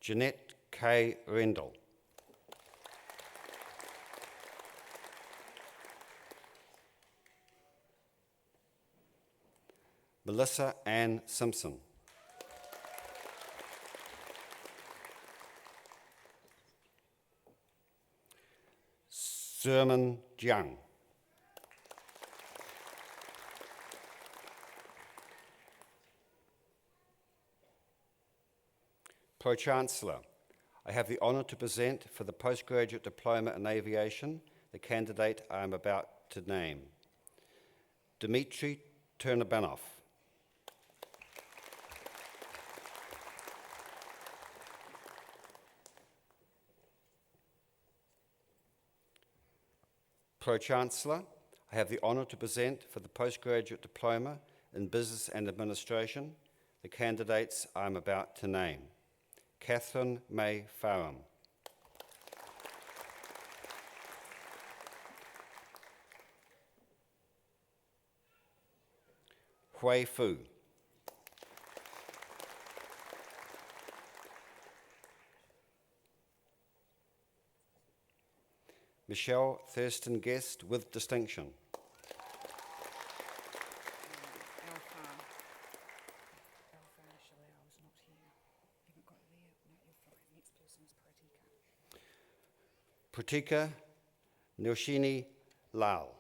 Jeanette K. Rendell. Melissa Ann Simpson. Sermon Jiang. Pro-Chancellor, I have the honour to present for the postgraduate diploma in aviation the candidate I am about to name, Dmitry Turnobanov. Pro-Chancellor, I have the honour to present for the postgraduate diploma in business and administration the candidates I am about to name. Catherine May Farham. Hui Fu. Michelle Thurston Guest with distinction. Alpha Shalal is not here. Haven't got it there. No, you're fine. Next person is Pratika. Pratika Nilshini Lal.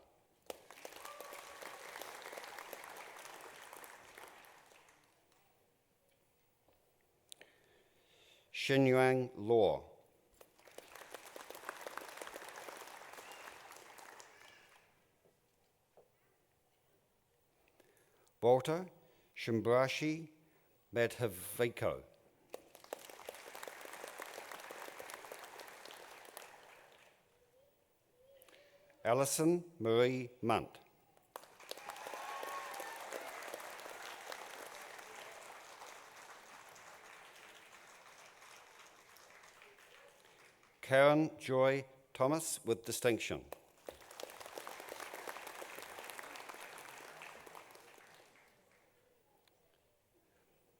Xinyuan Law. Walter Shimbrashi Madhaviko. Alison Marie Munt. Karen Joy Thomas with distinction.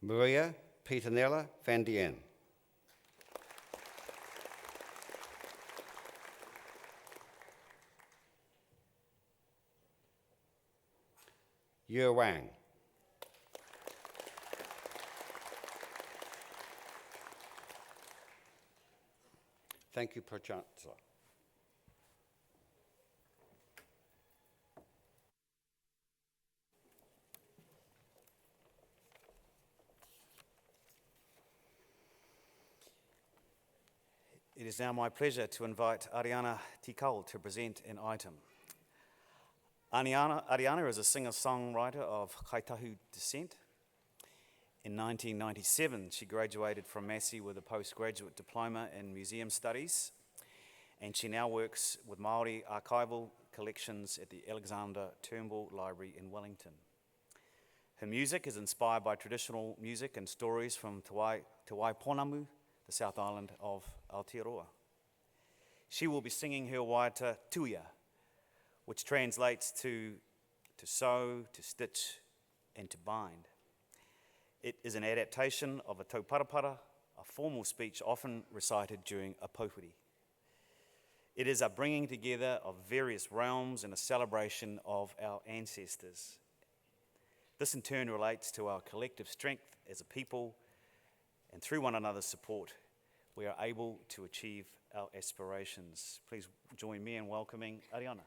Maria Petanella van Dien. Yue Wang. Thank you, Pro-Chancellor. It is now my pleasure to invite Ariana Tikal to present an item. Ariana is a singer-songwriter of Kaitahu descent. In 1997, she graduated from Massey with a postgraduate diploma in museum studies, and she now works with Māori archival collections at the Alexander Turnbull Library in Wellington. Her music is inspired by traditional music and stories from Te Waiponamu, the South Island of Aotearoa. She will be singing her waiata tuia, which translates to sew, to stitch, and to bind. It is an adaptation of a tauparapara, a formal speech often recited during a paupuri. It is a bringing together of various realms and a celebration of our ancestors. This in turn relates to our collective strength as a people, and through one another's support, we are able to achieve our aspirations. Please join me in welcoming Ariana.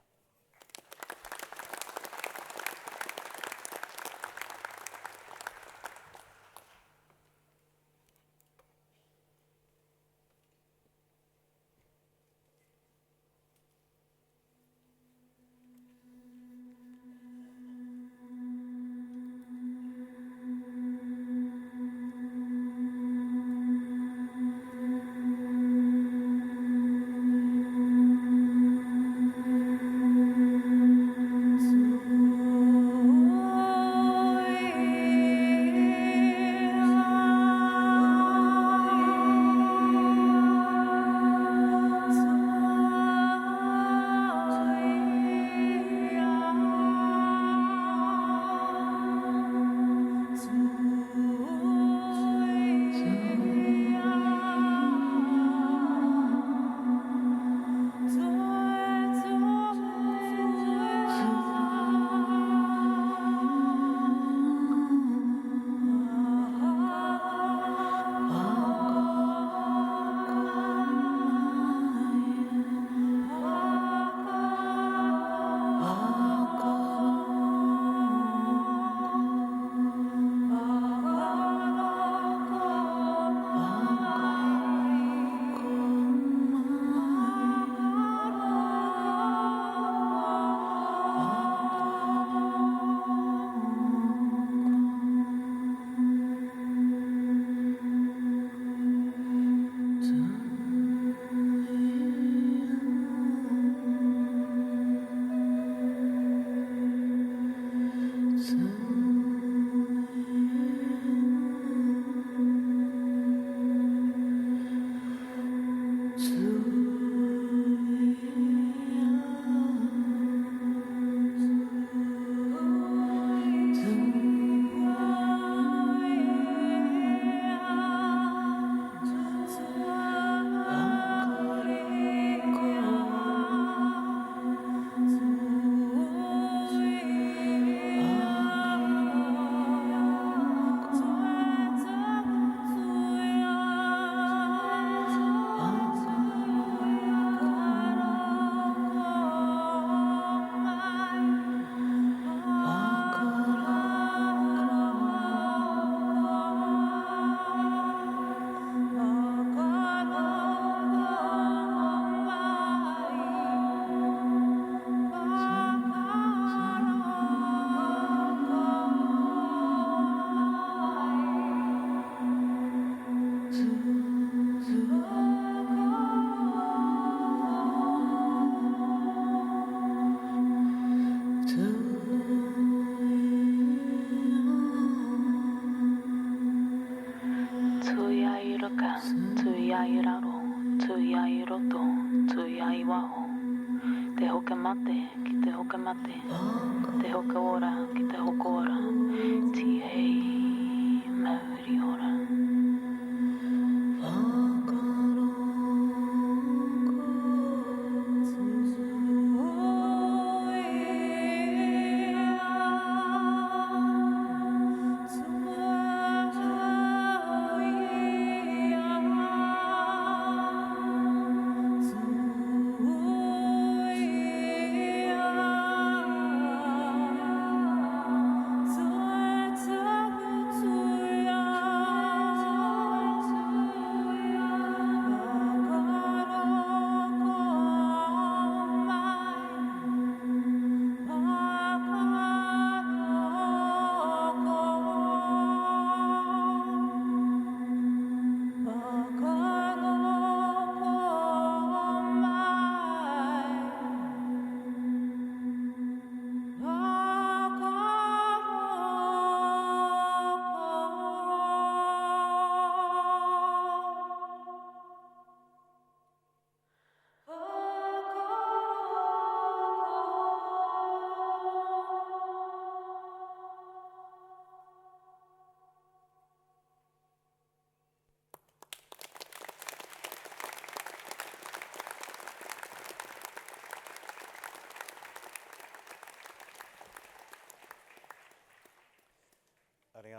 Te hoka ora, ki te hoka ora, ti hei mauri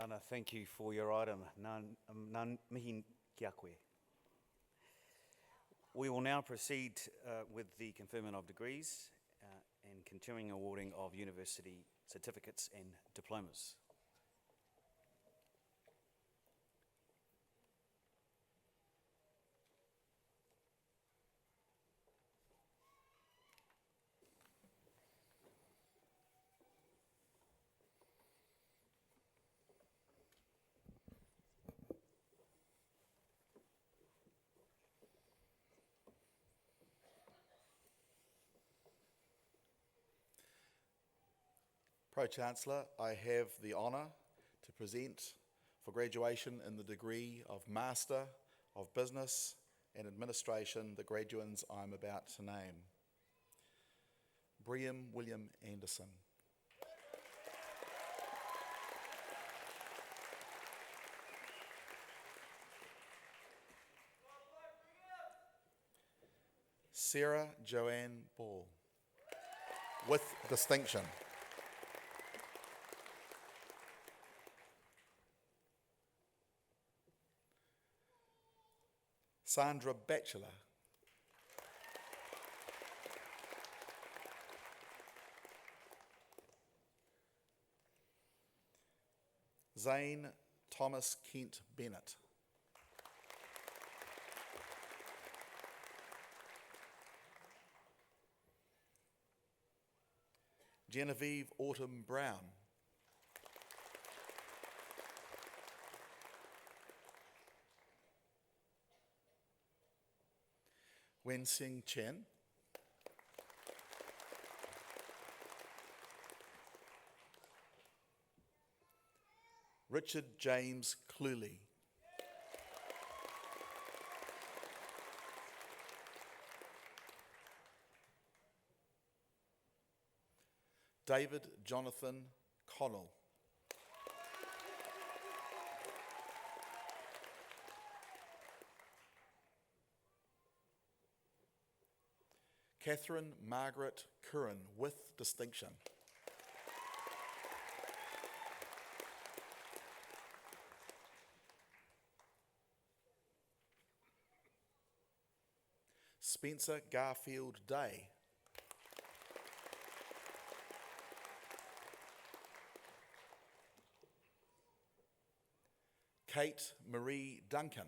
Rana, thank you for your item. Nā mihi kia koe. We will now proceed with the conferment of degrees and continuing awarding of university certificates and diplomas. Pro-Chancellor, I have the honour to present for graduation in the degree of Master of Business and Administration the graduands I'm about to name. Briam William Anderson. Sarah Joanne Ball, with distinction. Sandra Batchelor. Zane Thomas Kent Bennett. Genevieve Autumn Brown. Wen Sing Chen. Richard James Cluley. David Jonathan Connell. Catherine Margaret Curran, with distinction. Spencer Garfield Day. Kate Marie Duncan.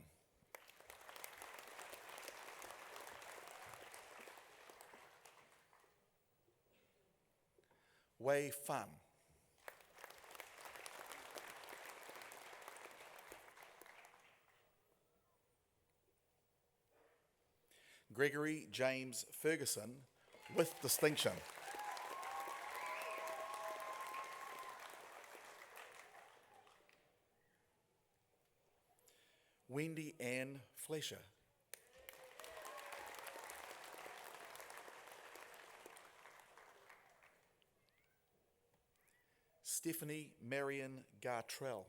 Wei Fun. Gregory James Ferguson, with distinction. Wendy Ann Fletcher. Stephanie Marion Gartrell.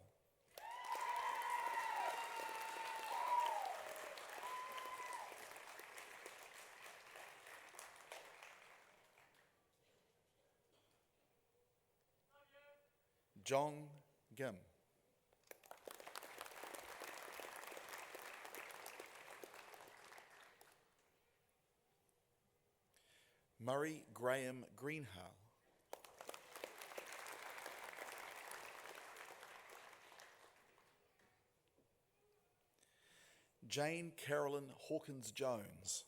John Gim. Murray Graham Greenhalgh. Jane Carolyn Hawkins Jones.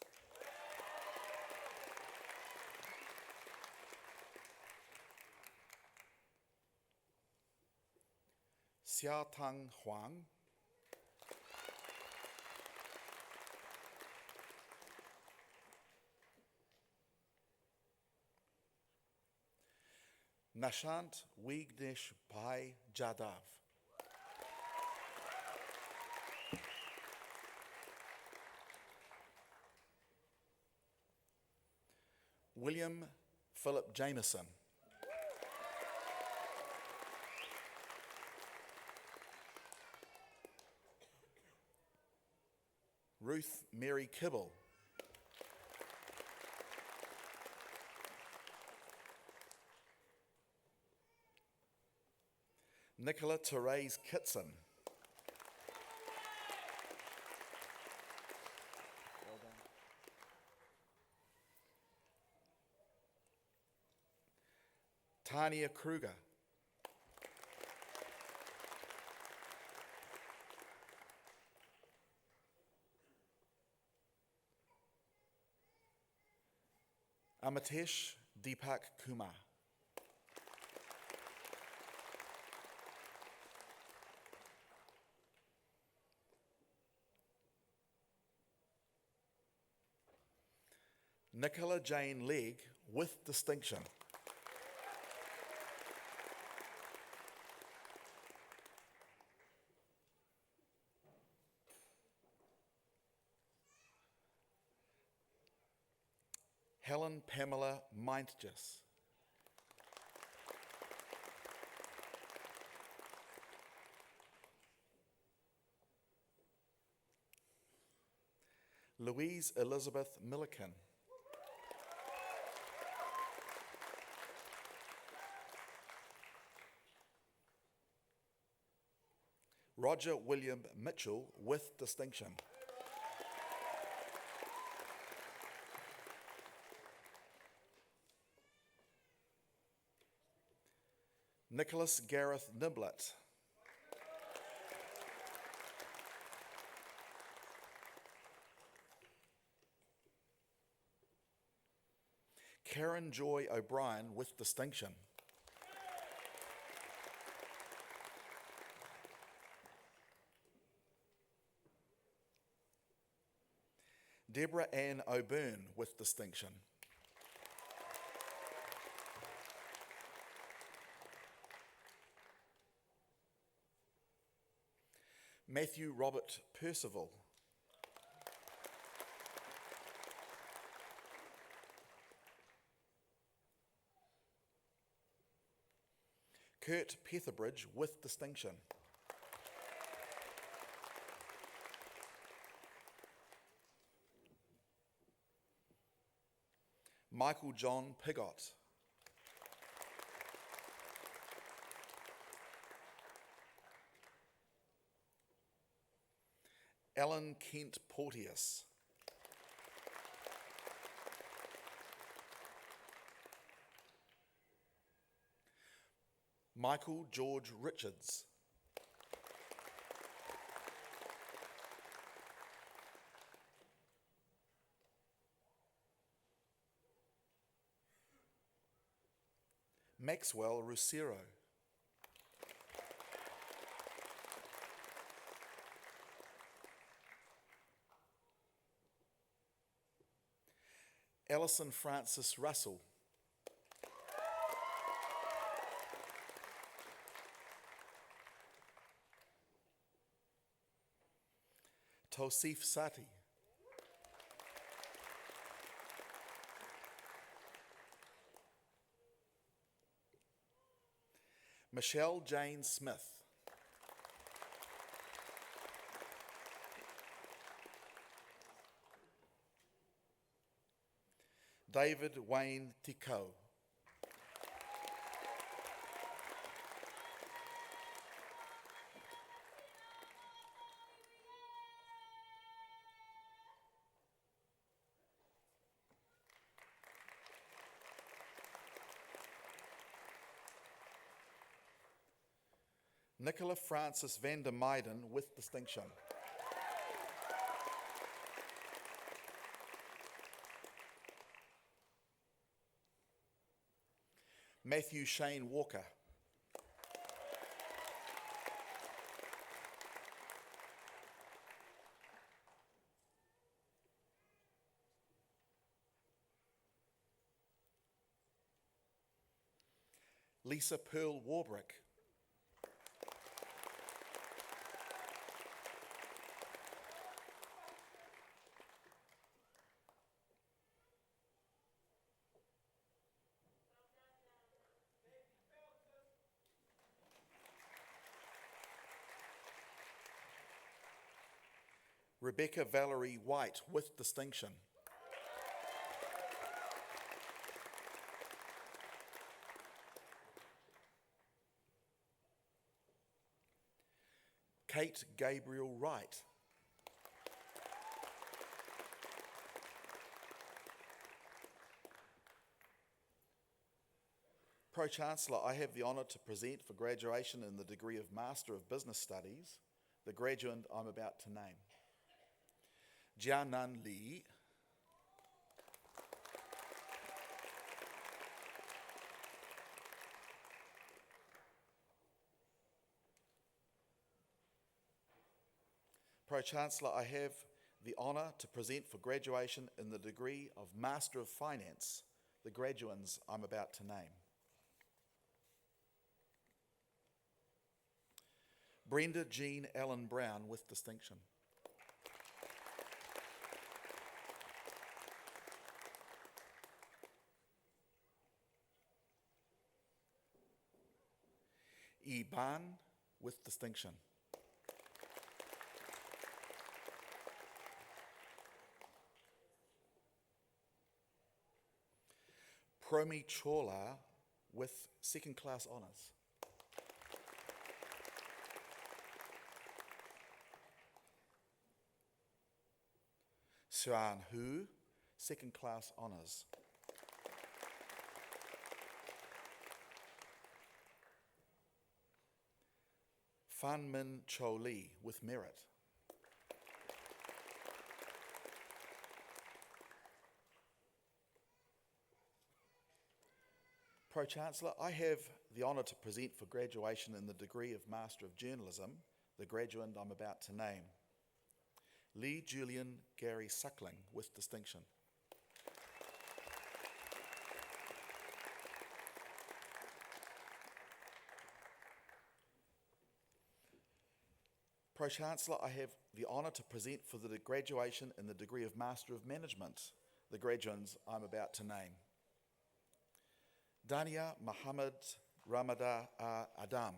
Xia Tang Huang. Nashant Wignesh Bhai Jadav. William Philip Jameson. Ruth Mary Kibble. Nicola Therese Kitson. Tania Kruger. Amitesh Deepak Kumar. Nicola Jane Legg with distinction. Helen Pamela Meintjes. Louise Elizabeth Milliken. Roger William Mitchell with distinction. Nicholas Gareth Niblet. Karen Joy O'Brien with distinction. Deborah Ann O'Byrne with distinction. Matthew Robert Percival. Kurt Petherbridge with distinction. Michael John Pigott. Alan Kent Porteous. Michael George Richards. Maxwell Rusero. Alison Francis Russell. Tosif Sati. Michelle Jane Smith. David Wayne Tikau. Nicola Francis van der Meiden with distinction. Matthew Shane Walker. Lisa Pearl Warbrick. Rebecca Valerie White with distinction. Kate Gabriel Wright. Pro-Chancellor, I have the honour to present for graduation in the degree of Master of Business Studies, the graduate I'm about to name. Jianan Li, Pro-Chancellor, I have the honour to present for graduation in the degree of Master of Finance, the graduands I'm about to name. Brenda Jean Allen Brown with distinction. Yi Ban with distinction. Promi Chawla with second class honours. Xuan Hu, second class honours. Fan Min Cho Lee with merit. Pro-Chancellor, I have the honour to present for graduation in the degree of Master of Journalism, the graduand I'm about to name. Lee Julian Gary Suckling with distinction. Pro-Chancellor, I have the honour to present for the graduation in the degree of Master of Management, the graduands I'm about to name. Dania Muhammad Ramada Adam.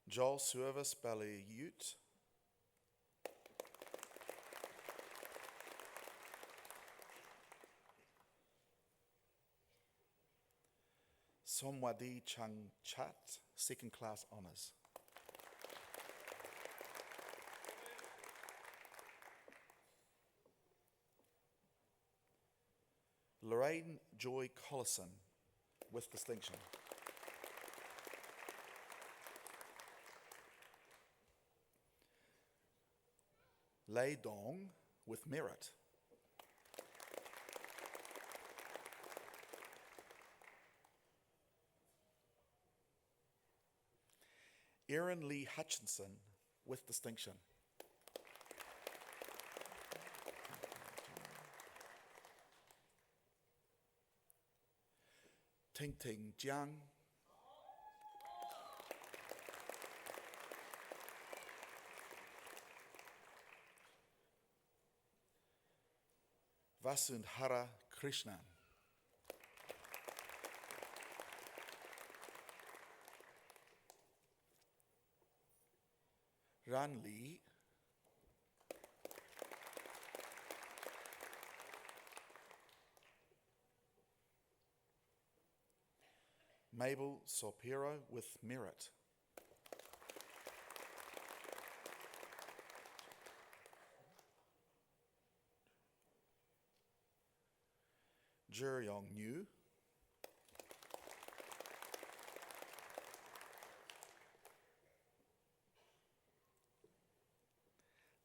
Joel Service Ballyute. Somwadi Chung Chat, second class honours. Lorraine Joy Collison with distinction. Lei Dong with merit. Erin Lee Hutchinson with distinction. Ting Ting Jiang. Vasundhara Krishnan. Ran Lee. Mabel Sopero with merit. Juryong New.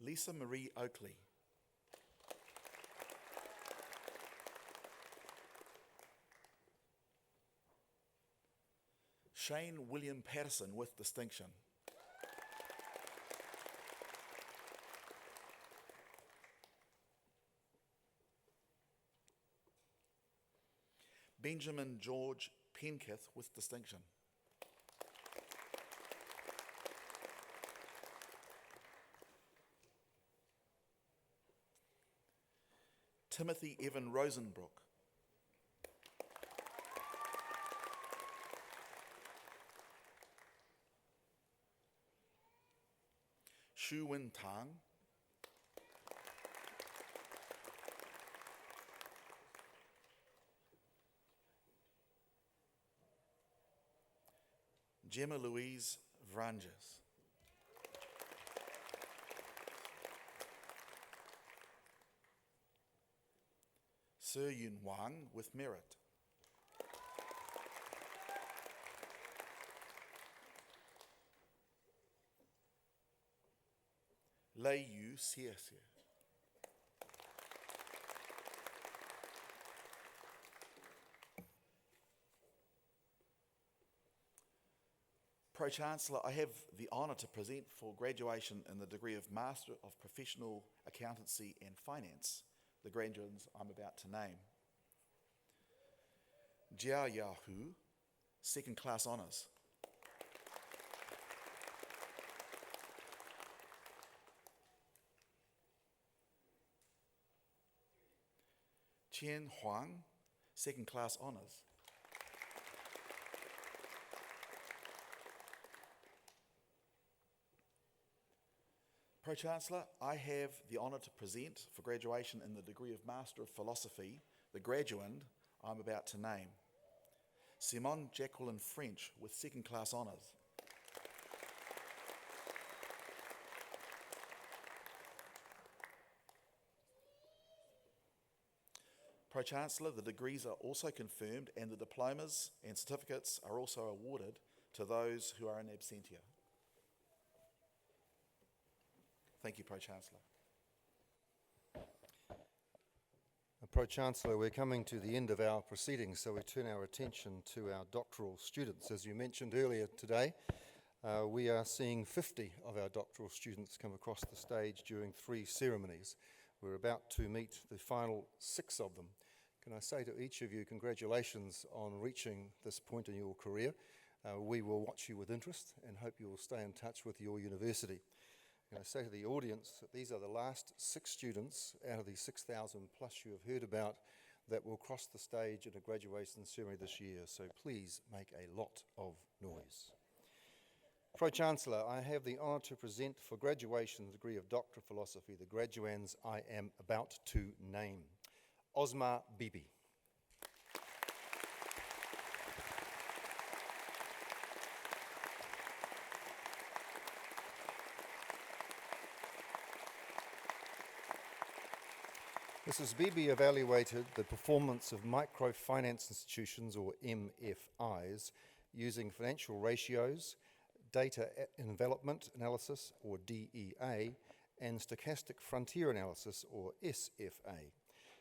Lisa Marie Oakley. Shane William Patterson with distinction. Benjamin George Penketh with distinction. Timothy Evan Rosenbrook. Shu Win Tang. Gemma Louise Vranges. Sir Yun Wang with merit. Lei Yu Xie. Pro-Chancellor, I have the honour to present for graduation in the degree of Master of Professional Accountancy and Finance, the graduates I'm about to name. Jia Yahu, second class honours. Qian Huang, second class honours. Pro-Chancellor, I have the honour to present for graduation in the degree of Master of Philosophy, the graduand I'm about to name. Simone Jacqueline French with second class honours. Pro-Chancellor, the degrees are also confirmed and the diplomas and certificates are also awarded to those who are in absentia. Thank you, Pro-Chancellor. Pro-Chancellor, we're coming to the end of our proceedings, so we turn our attention to our doctoral students. As you mentioned earlier today, we are seeing 50 of our doctoral students come across the stage during 3 ceremonies. We're about to meet the final 6 of them. Can I say to each of you, congratulations on reaching this point in your career. We will watch you with interest and hope you will stay in touch with your university. Can I say to the audience that these are the last 6 students out of the 6,000 plus you have heard about that will cross the stage in a graduation ceremony this year, so please make a lot of noise. Pro-Chancellor, I have the honour to present for graduation the degree of Doctor of Philosophy the graduands I am about to name. Ozma Bibi. Mrs. Bibi evaluated the performance of microfinance institutions, or MFIs, using financial ratios, data envelopment analysis, or DEA, and stochastic frontier analysis, or SFA.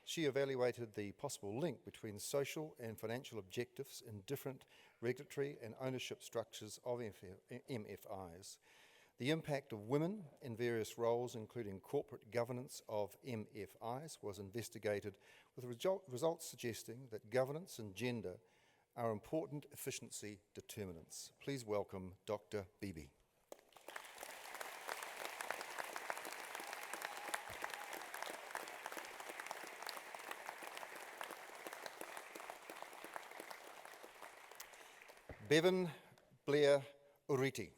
She evaluated the possible link between social and financial objectives in different regulatory and ownership structures of MFIs. The impact of women in various roles, including corporate governance of MFIs, was investigated, with results suggesting that governance and gender are important efficiency determinants. Please welcome Dr. Bibi. Bevan Blair Uriti.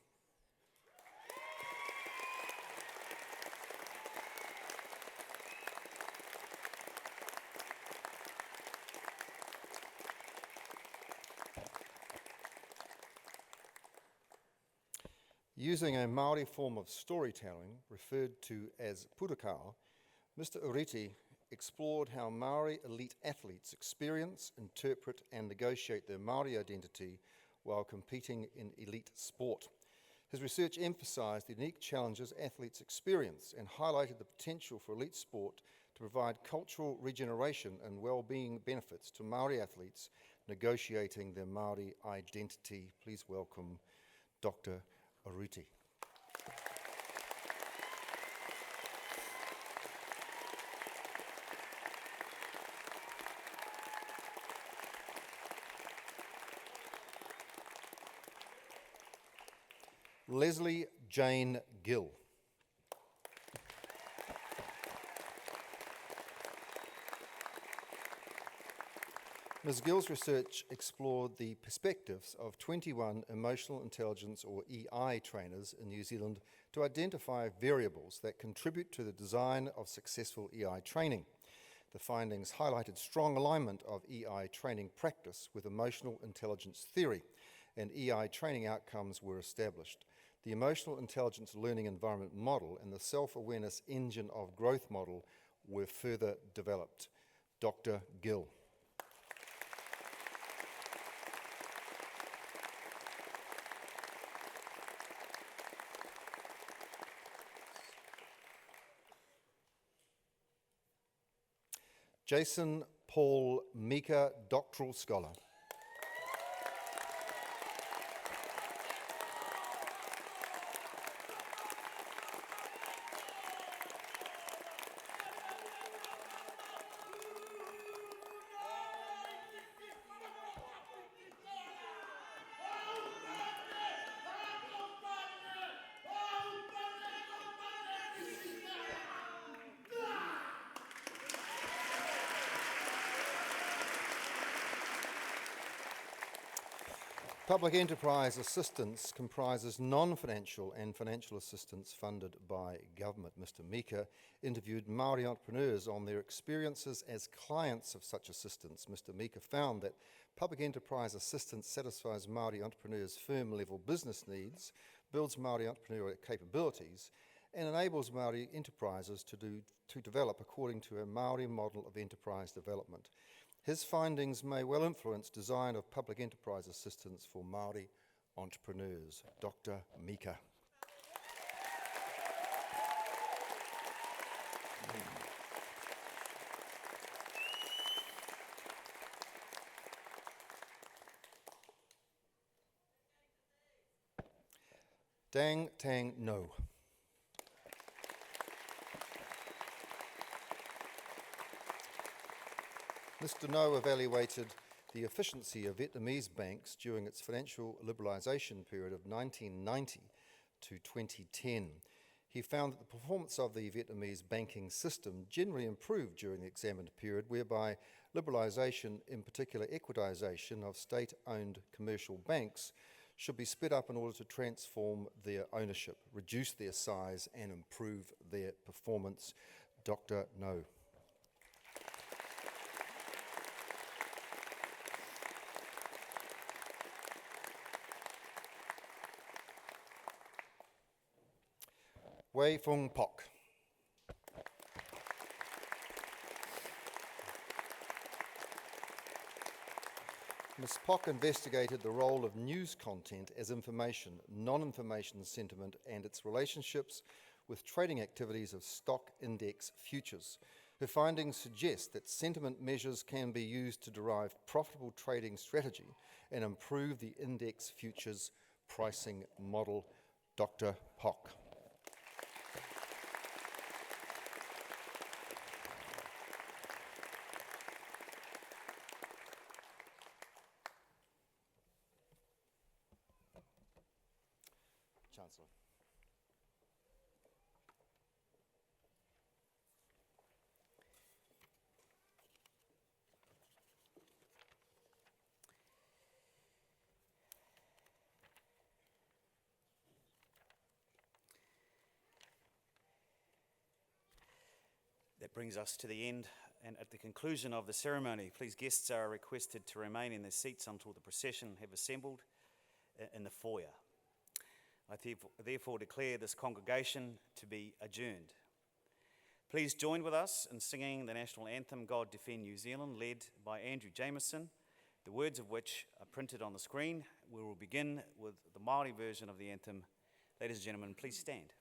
Using a Māori form of storytelling, referred to as purakao, Mr. Uriti explored how Māori elite athletes experience, interpret and negotiate their Māori identity while competing in elite sport. His research emphasised the unique challenges athletes experience and highlighted the potential for elite sport to provide cultural regeneration and well-being benefits to Māori athletes negotiating their Māori identity. Please welcome Dr. Uriti. Leslie Jane Gill. Ms. Gill's research explored the perspectives of 21 emotional intelligence, or EI, trainers in New Zealand to identify variables that contribute to the design of successful EI training. The findings highlighted strong alignment of EI training practice with emotional intelligence theory and EI training outcomes were established. The Emotional Intelligence Learning Environment model and the Self-Awareness Engine of Growth model were further developed. Dr. Gill. Jason Paul Meeker, Doctoral Scholar. Public enterprise assistance comprises non-financial and financial assistance funded by government. Mr. Meeker interviewed Māori entrepreneurs on their experiences as clients of such assistance. Mr. Meeker found that public enterprise assistance satisfies Māori entrepreneurs' firm-level business needs, builds Māori entrepreneurial capabilities, and enables Māori enterprises to develop according to a Māori model of enterprise development. His findings may well influence design of public enterprise assistance for Māori entrepreneurs. Dr. Meeker. Dang Tang No. Mr. No evaluated the efficiency of Vietnamese banks during its financial liberalisation period of 1990 to 2010. He found that the performance of the Vietnamese banking system generally improved during the examined period, whereby liberalisation, in particular equitisation of state-owned commercial banks, should be sped up in order to transform their ownership, reduce their size and improve their performance. Dr. No. Wei Fung Pok. Ms. Pok investigated the role of news content as information, non-information sentiment, and its relationships with trading activities of stock index futures. Her findings suggest that sentiment measures can be used to derive profitable trading strategy and improve the index futures pricing model. Dr. Pok. Chancellor. That brings us to the end, and at the conclusion of the ceremony, please guests are requested to remain in their seats until the procession have assembled in the foyer. I therefore declare this congregation to be adjourned. Please join with us in singing the national anthem, God Defend New Zealand, led by Andrew Jameson, the words of which are printed on the screen. We will begin with the Māori version of the anthem. Ladies and gentlemen, please stand.